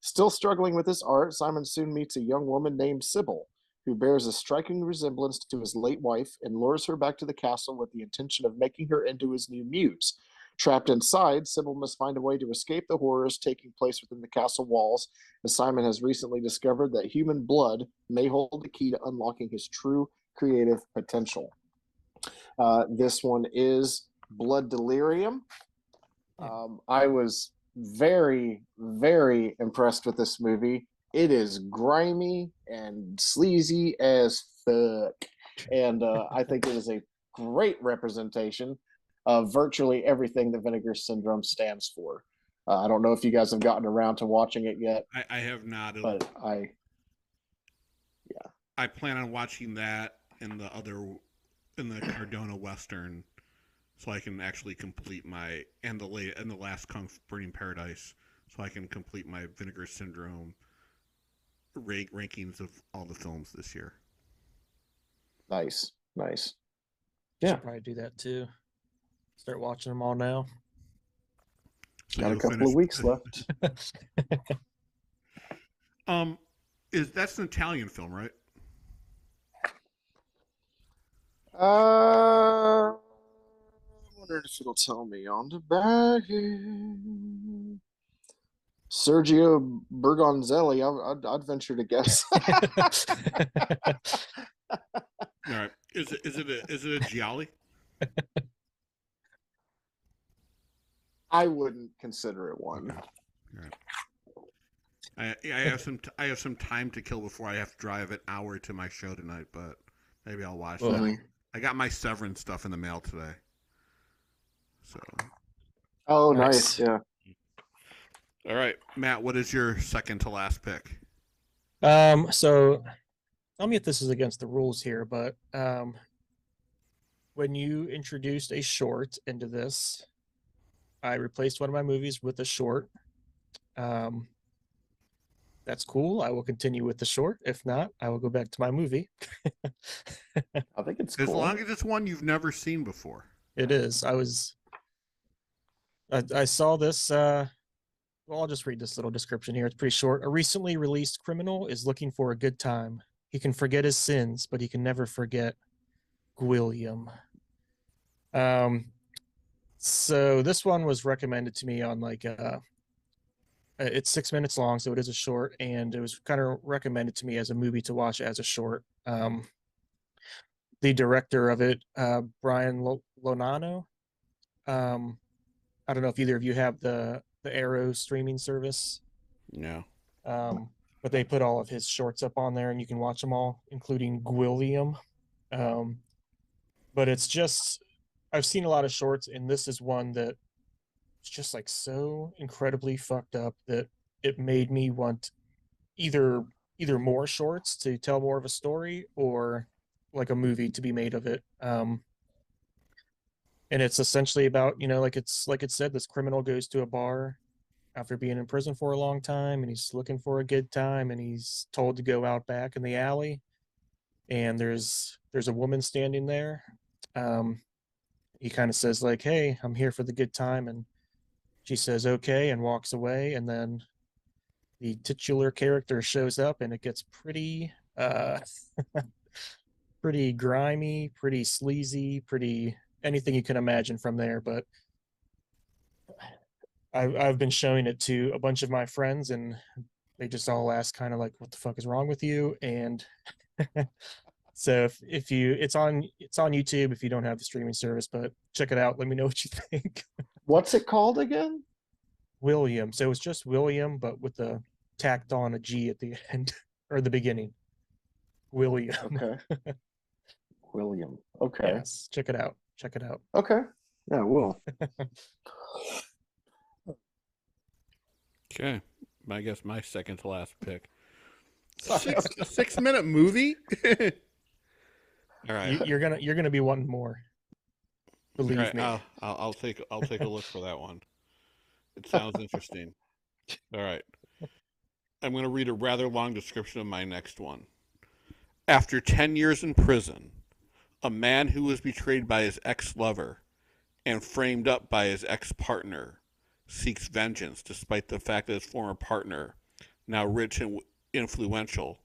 Still struggling with his art, Simon soon meets a young woman named Sybil, who bears a striking resemblance to his late wife and lures her back to the castle with the intention of making her into his new muse. Trapped inside, Sybil must find a way to escape the horrors taking place within the castle walls, as Simon has recently discovered that human blood may hold the key to unlocking his true creative potential. This one is Blood Delirium. I was very, very impressed with this movie. It is grimy and sleazy as fuck. And I think it is a great representation of virtually everything that Vinegar Syndrome stands for. I don't know if you guys have gotten around to watching it yet. I have not. But I plan on watching that in the Cardona Western, so I can actually complete my and the last Kung Fu Burning Paradise, so I can complete my Vinegar Syndrome rankings of all the films this year. Nice. Should probably do that too. Start watching them all now. So Got a couple of weeks left. That's an Italian film, right? I wonder if it'll tell me on the back. Sergio Bergonzelli. I'd venture to guess. All right. Is it a Gialli? I wouldn't consider it one. Right. I have some time to kill before I have to drive an hour to my show tonight, but maybe I'll watch that. Mhm. I got my Severance stuff in the mail today. So, Oh, Nice. nice. Yeah. all right, Matt, what is your second to last pick? So tell me if this is against the rules here, but when you introduced a short into this, I replaced one of my movies with a short. Um, that's cool. I will continue with the short. If not, I will go back to my movie. I think it's As cool. long as it's one you've never seen before. It is. I saw this. Well, I'll just read this little description here. It's pretty short. A recently released criminal is looking for a good time. He can forget his sins, but he can never forget William. So this one was recommended to me on like it's 6 minutes long, so it is a short, and it was kind of recommended to me as a movie to watch as a short. The director of it, Brian Lonano. I don't know if either of you have the Arrow streaming service. Yeah. But they put all of his shorts up on there, and you can watch them all, including Gwilliam. But it's just I've seen a lot of shorts, and this is one that it's just like so incredibly fucked up that it made me want either more shorts to tell more of a story or like a movie to be made of it. And it's essentially about, like it said, this criminal goes to a bar after being in prison for a long time, and he's looking for a good time, and he's told to go out back in the alley, and there's a woman standing there. He kind of says like, hey, I'm here for the good time, and she says okay and walks away, and then the titular character shows up, and it gets pretty pretty grimy, pretty sleazy, pretty anything you can imagine from there. But I've been showing it to a bunch of my friends, and they just all ask kind of like, what the fuck is wrong with you? And so if you it's on YouTube if you don't have the streaming service, but check it out, let me know what you think. What's it called again? William. So it's just William, but with the tacked on a G at the end or the beginning. William. Okay. William. Okay. Yes. Check it out. Check it out. Okay. Yeah, we'll. Okay. I guess my second to last pick. A 6-minute movie? All right. You're gonna be wanting more. Believe All right, me. I'll take a look for that one. It sounds interesting. All right. I'm going to read a rather long description of my next one. After 10 years in prison, a man who was betrayed by his ex-lover and framed up by his ex-partner seeks vengeance despite the fact that his former partner, now rich and influential,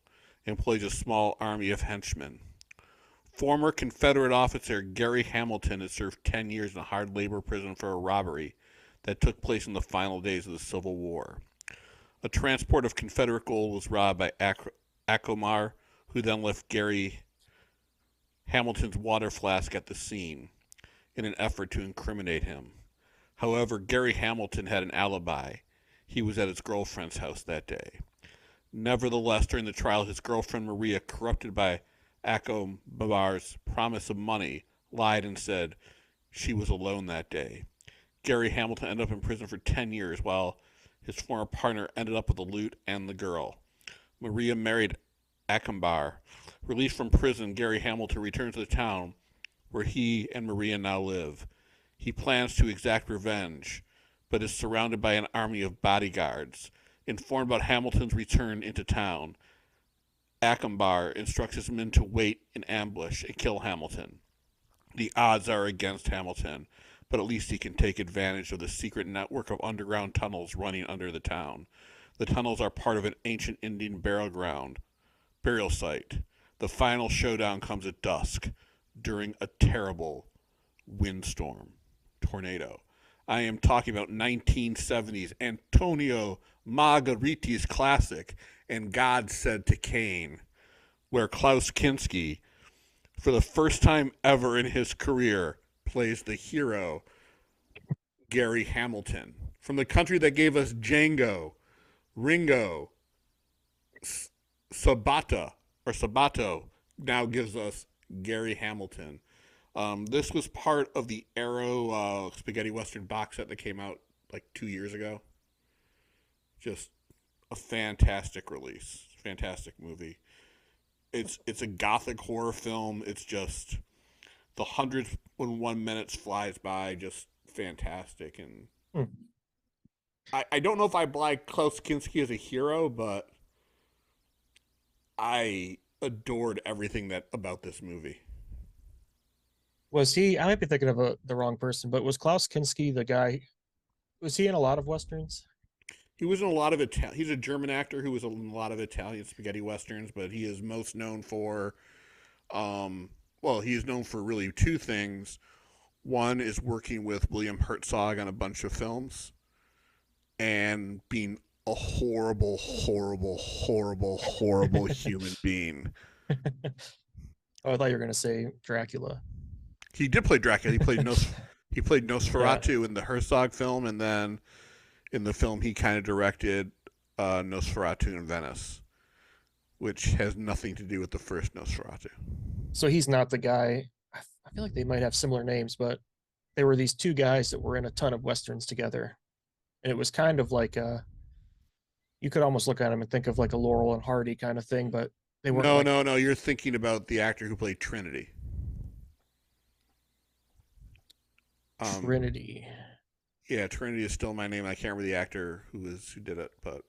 employs a small army of henchmen. Former Confederate officer Gary Hamilton has served 10 years in a hard labor prison for a robbery that took place in the final days of the Civil War. A transport of Confederate gold was robbed by Acomar, who then left Gary Hamilton's water flask at the scene in an effort to incriminate him. However, Gary Hamilton had an alibi. He was at his girlfriend's house that day. Nevertheless, during the trial, his girlfriend Maria, corrupted by Acomar's promise of money, lied and said she was alone that day. Gary Hamilton ended up in prison for 10 years, while his former partner ended up with the loot and the girl. Maria married Acombar. Released from prison, Gary Hamilton returns to the town where he and Maria now live. He plans to exact revenge, but is surrounded by an army of bodyguards. Informed about Hamilton's return into town, Acombar instructs his men to wait in ambush and kill Hamilton. The odds are against Hamilton, but at least he can take advantage of the secret network of underground tunnels running under the town. The tunnels are part of an ancient Indian burial site. The final showdown comes at dusk during a terrible tornado. I am talking about 1970s Antonio Margheriti's classic, And God Said to Cain, where Klaus Kinski, for the first time ever in his career, plays the hero, Gary Hamilton. From the country that gave us Django, Ringo, Sabato, now gives us Gary Hamilton. This was part of the Arrow spaghetti western box set that came out like 2 years ago. Just a fantastic release, fantastic movie. It's a gothic horror film. It's just the 101 minutes flies by, just fantastic. And I don't know if I buy Klaus Kinski as a hero, but I adored everything about this movie. Was he? I might be thinking of the wrong person, but was Klaus Kinski the guy? Was he in a lot of westerns? He was in a lot of He's a German actor who was in a lot of Italian spaghetti westerns, but he is most known for, he is known for really two things. One is working with William Herzog on a bunch of films, and being a horrible, horrible, horrible, horrible human being. Oh, I thought you were going to say Dracula. He did play Dracula. He played Nosferatu in the Herzog film, and then in the film he kind of directed Nosferatu in Venice, which has nothing to do with the first Nosferatu. So he's not the guy. I feel like they might have similar names, but they were these two guys that were in a ton of westerns together, and it was kind of like you could almost look at them and think of like a Laurel and Hardy kind of thing, but they weren't. No. You're thinking about the actor who played Trinity. Trinity. Yeah, Trinity is still my name. I can't remember the actor who did it, but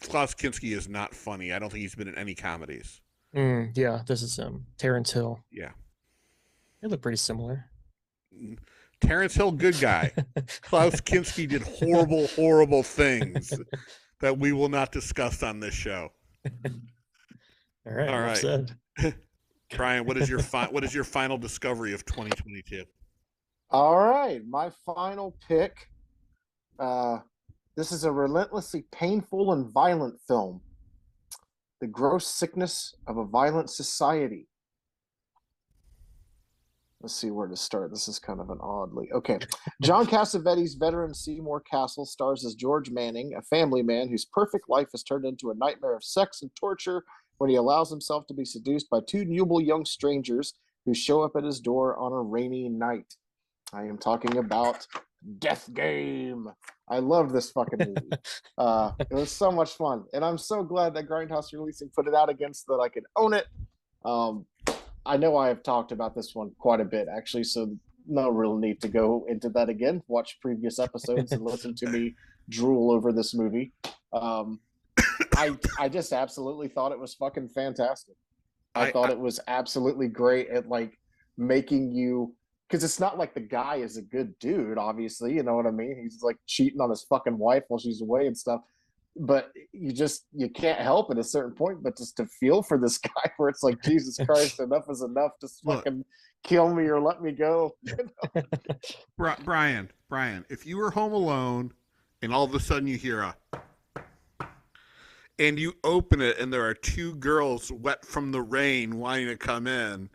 Klaus Kinski is not funny. I don't think he's been in any comedies. Yeah, this is Terrence Hill. Yeah, they look pretty similar. Terrence Hill, good guy. Klaus Kinski did horrible, horrible things that we will not discuss on this show. All right. Said. Brian, what is your final discovery of 2022? All right, my final pick. This is a relentlessly painful and violent film. The Gross Sickness of a Violent Society. Let's see where to start. This is kind of an oddly... Okay. John Cassavetes' veteran Seymour Castle stars as George Manning, a family man whose perfect life has turned into a nightmare of sex and torture when he allows himself to be seduced by two nuble young strangers who show up at his door on a rainy night. I am talking about Death Game. I love this fucking movie. It was so much fun. And I'm so glad that Grindhouse Releasing put it out again so that I could own it. I know I have talked about this one quite a bit, actually, so no real need to go into that again. Watch previous episodes and listen to me drool over this movie. I just absolutely thought it was fucking fantastic. I thought it was absolutely great at like making you, because it's not like the guy is a good dude, obviously, you know what I mean? He's like cheating on his fucking wife while she's away and stuff. But you can't help at a certain point but just to feel for this guy where it's like, Jesus Christ, enough is enough. Just fucking kill me or let me go. You know? Brian, if you were home alone and all of a sudden you hear and you open it and there are two girls wet from the rain wanting to come in,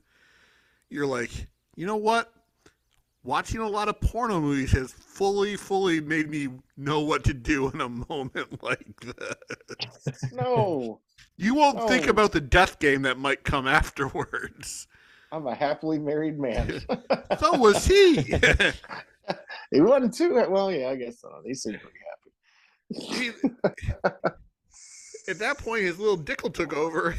you're like, you know what? Watching a lot of porno movies has fully made me know what to do in a moment like this. No. You won't think about the death game that might come afterwards. I'm a happily married man. So was he. He wasn't too well, yeah, I guess so. He seemed pretty happy. At that point, his little dickle took over.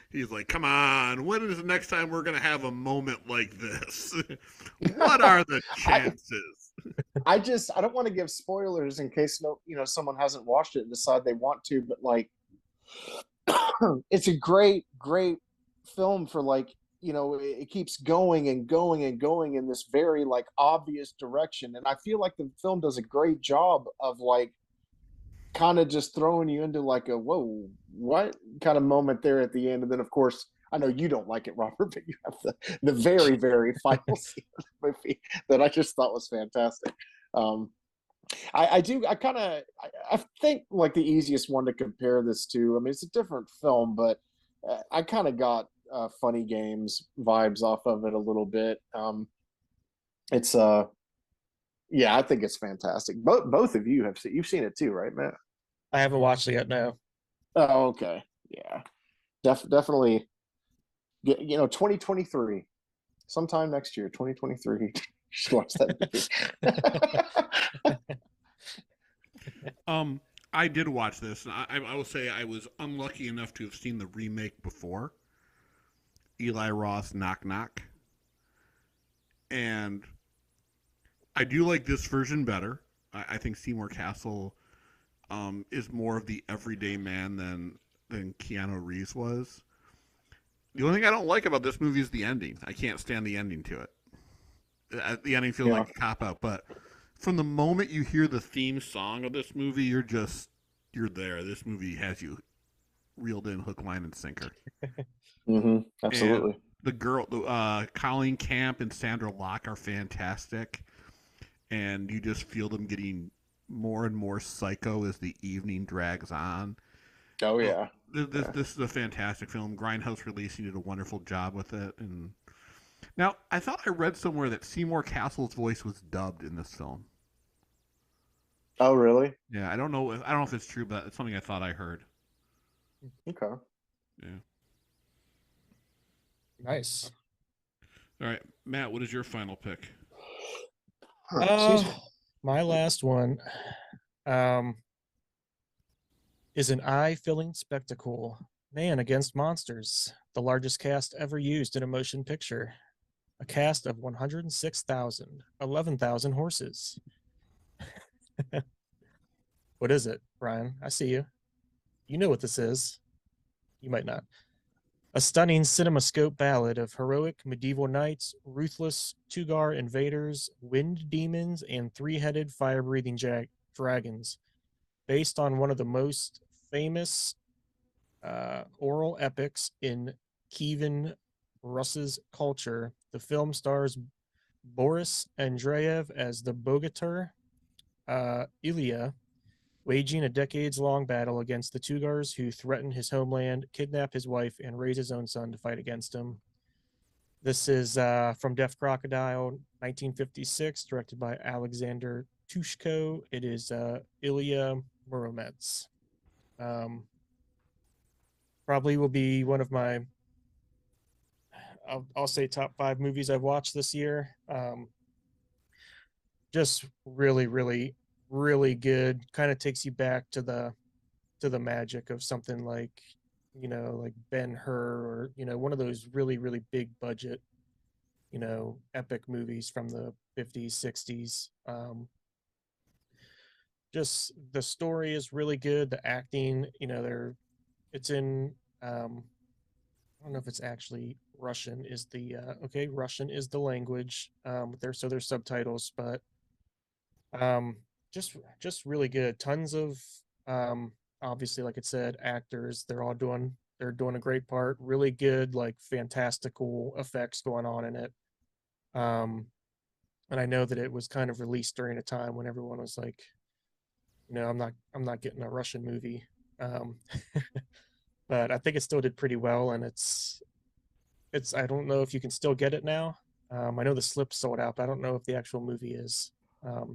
He's like, come on, when is the next time we're going to have a moment like this? What are the chances? I don't want to give spoilers in case someone hasn't watched it and decide they want to, but like, it's a great film for like, it keeps going and going and going in this very like obvious direction. And I feel like the film does a great job of like, kind of just throwing you into like a whoa, what kind of moment there at the end. And then of course I know you don't like it, Robert, but you have the very, very final scene of the movie that I just thought was fantastic. I think like the easiest one to compare this to, I mean, it's a different film, but I kind of got Funny Games vibes off of it a little bit. It's yeah, I think it's fantastic. Both of you have you've seen it too, right, Matt? I haven't watched it yet. No. Oh, okay. Yeah. Definitely 2023. Sometime next year, 2023. Just watch that movie. I did watch this, and I will say I was unlucky enough to have seen the remake before. Eli Roth's Knock Knock. And I do like this version better. I think Seymour Castle is more of the everyday man than Keanu Reeves was. The only thing I don't like about this movie is the ending. I can't stand the ending to it. The ending feels like a cop out, but from the moment you hear the theme song of this movie, you're there. This movie has you reeled in hook, line, and sinker. Absolutely. And the girl, Colleen Camp and Sandra Locke are fantastic, and you just feel them getting more and more psycho as the evening drags on. Oh yeah. This is a fantastic film. Grindhouse Releasing did a wonderful job with it. And now I thought I read somewhere that Seymour Castle's voice was dubbed in this film. Oh really? Yeah, I don't know if it's true, but it's something I thought I heard. Okay. Yeah. Nice. All right, Matt, what is your final pick? My last one is an eye-filling spectacle. Man Against Monsters, the largest cast ever used in a motion picture. A cast of 106,000, 11,000 horses. What is it, Brian? I see you. You know what this is. You might not. A stunning cinemascope ballad of heroic medieval knights, ruthless Tugar invaders, wind demons, and three-headed fire-breathing dragons, based on one of the most famous oral epics in Kievan Rus's culture. The film stars Boris Andreev as the Bogatyr, Ilya, waging a decades-long battle against the Tugars who threaten his homeland, kidnap his wife, and raise his own son to fight against him. This is from Deaf Crocodile, 1956, directed by Alexander Tushko. It is Ilya Muromets. Probably will be one of my, I'll say top 5 movies I've watched this year. Just really, really, really good. Kind of takes you back to the magic of something like, like Ben-Hur, or one of those really, really big budget, epic movies from the 50s, 60s. Just the story is really good. The acting, it's in I don't know if it's actually Russian is the Russian is the language. There's subtitles, but just really good. Tons of obviously, like it said, actors. They're doing a great part. Really good, like fantastical effects going on in it. And I know that it was kind of released during a time when everyone was like, I'm not getting a Russian movie. But I think it still did pretty well, and it's I don't know if you can still get it now. I know the slip sold out, but I don't know if the actual movie is. But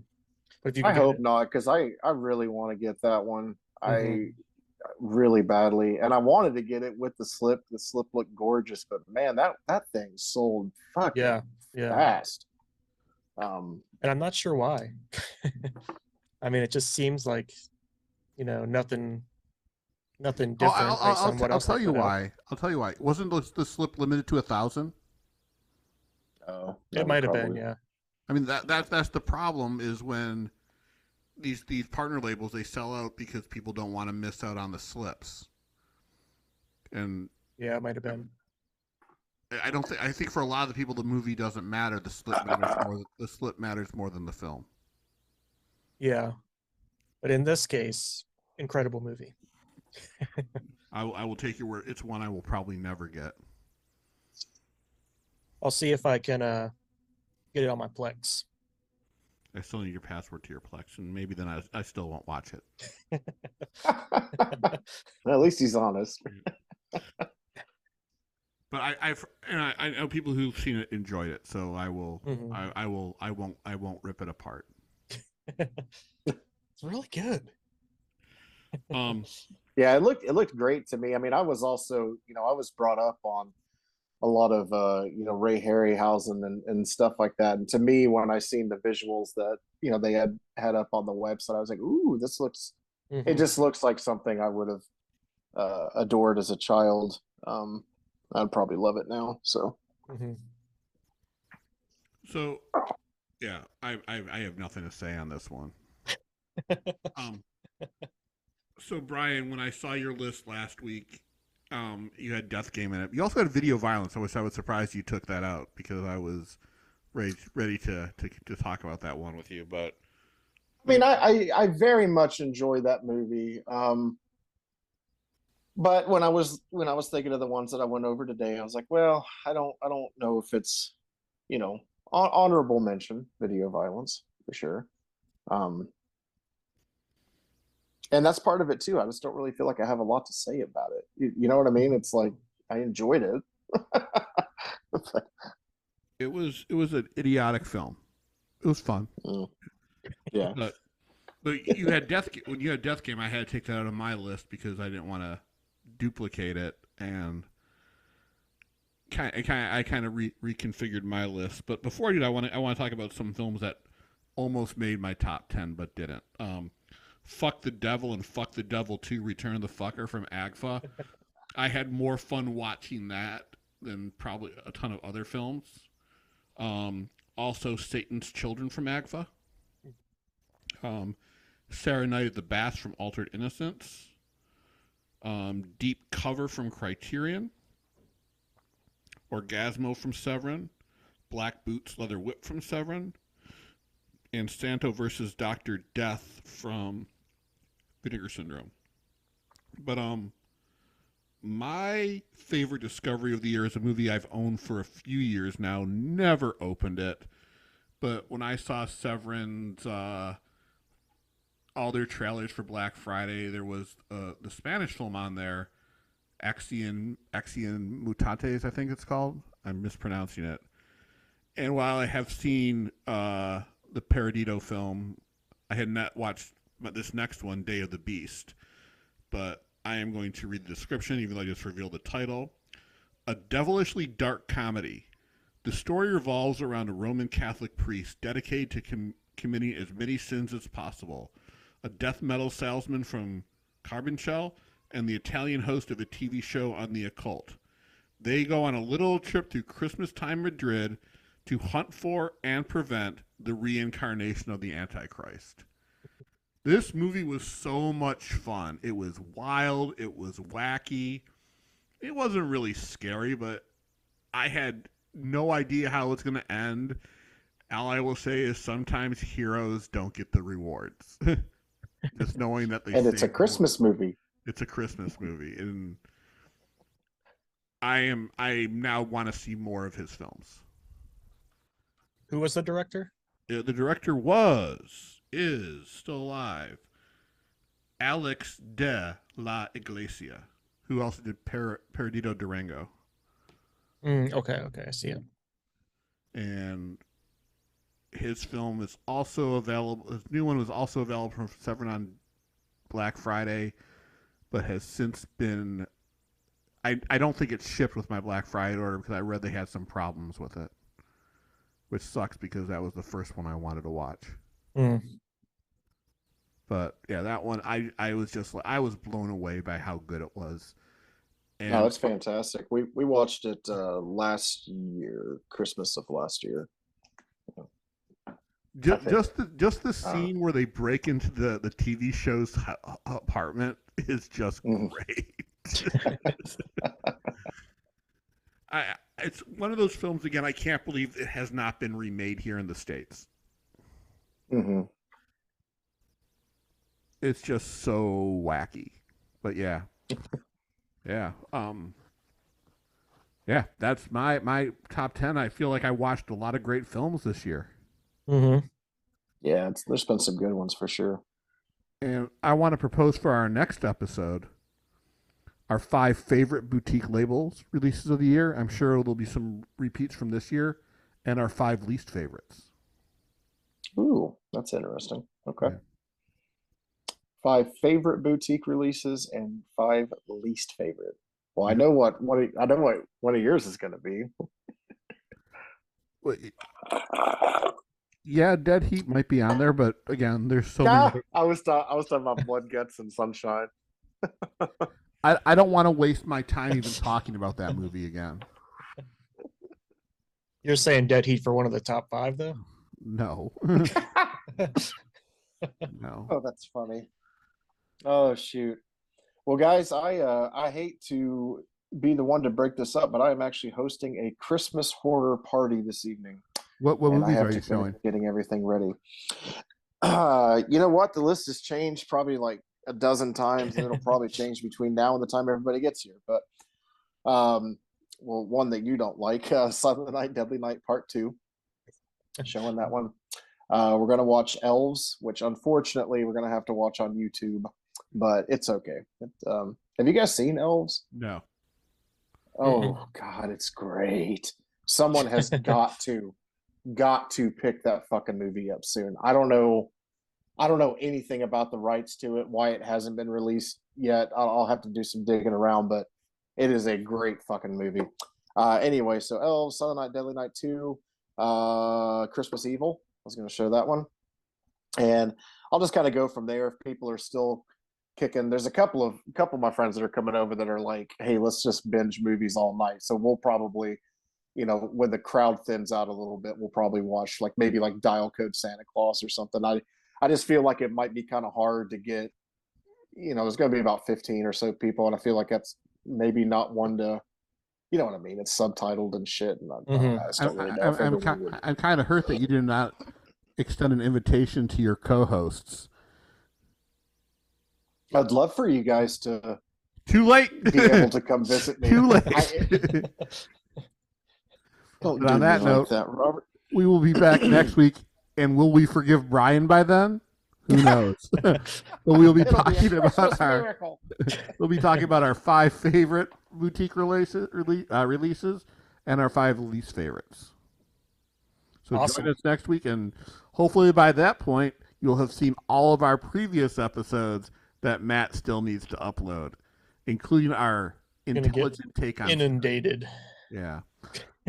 if you can I get hope it, not, because I really want to get that one. Mhm. I really badly, and I wanted to get it with the slip. The slip looked gorgeous, but man, that thing sold fucking yeah, fast. and I'm not sure why. I mean, it just seems like nothing Oh, different based on what I'll else they tell you put out. why. I'll tell you why. Wasn't the slip limited to 1,000? Oh, It might have been, yeah. I mean that's the problem is when these partner labels, they sell out because people don't want to miss out on the slips. And Yeah, it might have been. I think for a lot of the people the movie doesn't matter. The slip matters more than the film. Yeah, but in this case, incredible movie. I will take your word. It's one I will probably never get. I'll see if I can get it on my Plex. I still need your password to your Plex, and maybe then I still won't watch it. At least he's honest. But I know people who've seen it enjoyed it, so I will Mhm. I won't rip it apart. It's really good. Um, Yeah, it looked great to me. I mean, I was also, I was brought up on a lot of Ray Harryhausen and stuff like that. And to me, when I seen the visuals that they had up on the website, I was like, ooh, it Mhm. just looks like something I would have adored as a child. I'd probably love it now. So Mhm. so yeah, I have nothing to say on this one. Um, so Brian, when I saw your list last week, you had Death Game in it. You also had Video Violence. I was surprised you took that out because I was ready to talk about that one with you. But I mean, I very much enjoy that movie. But when I was thinking of the ones that I went over today, I was like, well, I don't know if it's honorable mention video violence for sure. Um, and that's part of it too. I just don't really feel like I have a lot to say about it. You know what I mean? It's like I enjoyed it. it was an idiotic film. It was fun. Mm, yeah. But you had when you had Death Game, I had to take that out of my list because I didn't want to duplicate it, and I kind of reconfigured my list. But before I do, I want to talk about some films that almost made my top 10 but didn't. Fuck the Devil and Fuck the Devil 2: Return of the Fucker from AGFA. I had more fun watching that than probably a ton of other films. Also, Satan's Children from AGFA. Um, Sarah Night at the Baths from Altered Innocence. Deep Cover from Criterion. Orgasmo from Severin. Black Boots Leather Whip from Severin. And Santo versus Dr. Death from Vinegar Syndrome. But my favorite discovery of the year is a movie I've owned for a few years now. Never opened it, but when I saw Severin's all their trailers for Black Friday, there was the Spanish film on there, Axion Mutantes, I think it's called. I'm mispronouncing it. And while I have seen the Paradito film, I had not watched this next one, Day of the Beast. But I am going to read the description, even though I just revealed the title. A devilishly dark comedy. The story revolves around a Roman Catholic priest dedicated to committing as many sins as possible, a death metal salesman from Carbonshell, and the Italian host of a TV show on the occult. They go on a little trip through Christmas time Madrid to hunt for and prevent the reincarnation of the Antichrist. This movie was so much fun. It was wild. It was wacky. It wasn't really scary, but I had no idea how it's going to end. All I will say is sometimes heroes don't get the rewards. Just knowing that they And it's a saved the world. Christmas movie. It's a Christmas movie, and I now want to see more of his films. Who was the director? The director is still alive, Alex de la Iglesia, who also did Perdido Durango. Okay, I see it. And his film is also available. His new one was also available from Severin on Black Friday, but has since been. I don't think it's shipped with my Black Friday order because I read they had some problems with it, which sucks because that was the first one I wanted to watch. Mm. But yeah, that one I was blown away by how good it was. No, And that's fantastic. We watched it last year, Christmas of last year. I think. just the scene where they break into the TV show's apartment is just Mhm. great. It's one of those films again. I can't believe it has not been remade here in the States. Mm-hmm. It's just so wacky. But yeah. Yeah. Yeah, that's my top 10. I feel like I watched a lot of great films this year. Mm-hmm. Yeah, there's been some good ones for sure. And I want to propose for our next episode our 5 favorite boutique labels releases of the year. I'm sure there'll be some repeats from this year, and our 5 least favorites. Ooh, that's interesting. Okay. Yeah. 5 favorite boutique releases and 5 least favorite. Well, I Yep. know what one of yours is going to be. Well, yeah, Dead Heat might be on there, but again, there's so many. I was talking about Blood, Guts, and Sunshine. I don't want to waste my time even talking about that movie again. You're saying Dead Heat for one of the top 5, though? No. No. Oh, that's funny. Oh shoot. Well, guys, I hate to be the one to break this up, but I am actually hosting a Christmas horror party this evening. What And I movies have are to you showing? getting everything ready. You know what? The list has changed probably like a dozen times, and it'll probably change between now and the time everybody gets here. But well, one that you don't like, Silent Night, Deadly Night Part 2, showing that one. We're gonna watch Elves, which unfortunately we're gonna have to watch on YouTube, but it's okay. Have you guys seen Elves? No. Oh God, it's great. Someone has got to pick that fucking movie up soon. I don't know anything about the rights to it, why it hasn't been released yet. I'll have to do some digging around, but it is a great fucking movie. Anyway, so Elves, Silent Night, Deadly Night 2, Christmas Evil. I was going to show that one, and I'll just kind of go from there. If people are still kicking, there's a couple of my friends that are coming over that are like, "Hey, let's just binge movies all night." So we'll probably, when the crowd thins out a little bit, we'll probably watch maybe Dial Code Santa Claus or something. I just feel like it might be kind of hard to get. There's going to be about 15 or so people, and I feel like that's maybe not one to. You know what I mean? It's subtitled and shit, and I just don't really know if everyone would. I'm kind of hurt that you did not extend an invitation to your co-hosts. I'd love for you guys to Too late. be able to come visit me. Too late. Don't But on do that me note, like that, Robert. We will be back next week, and will we forgive Brian by then? Who knows? But we'll be talking about we'll be talking about our 5 favorite boutique releases and our 5 least favorites. So Awesome. join us next week, and hopefully by that point you'll have seen all of our previous episodes that Matt still needs to upload, including our intelligent take on inundated. Yeah.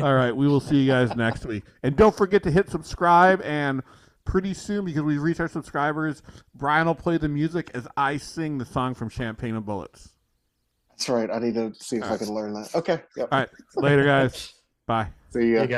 All right. We will see you guys next week. And don't forget to hit subscribe. And pretty soon, because we've reached our subscribers, Brian will play the music as I sing the song from Champagne and Bullets. That's right. I need to see if I can learn that. Okay. Yep. All right. Later, guys. Bye. See ya. Hey guys.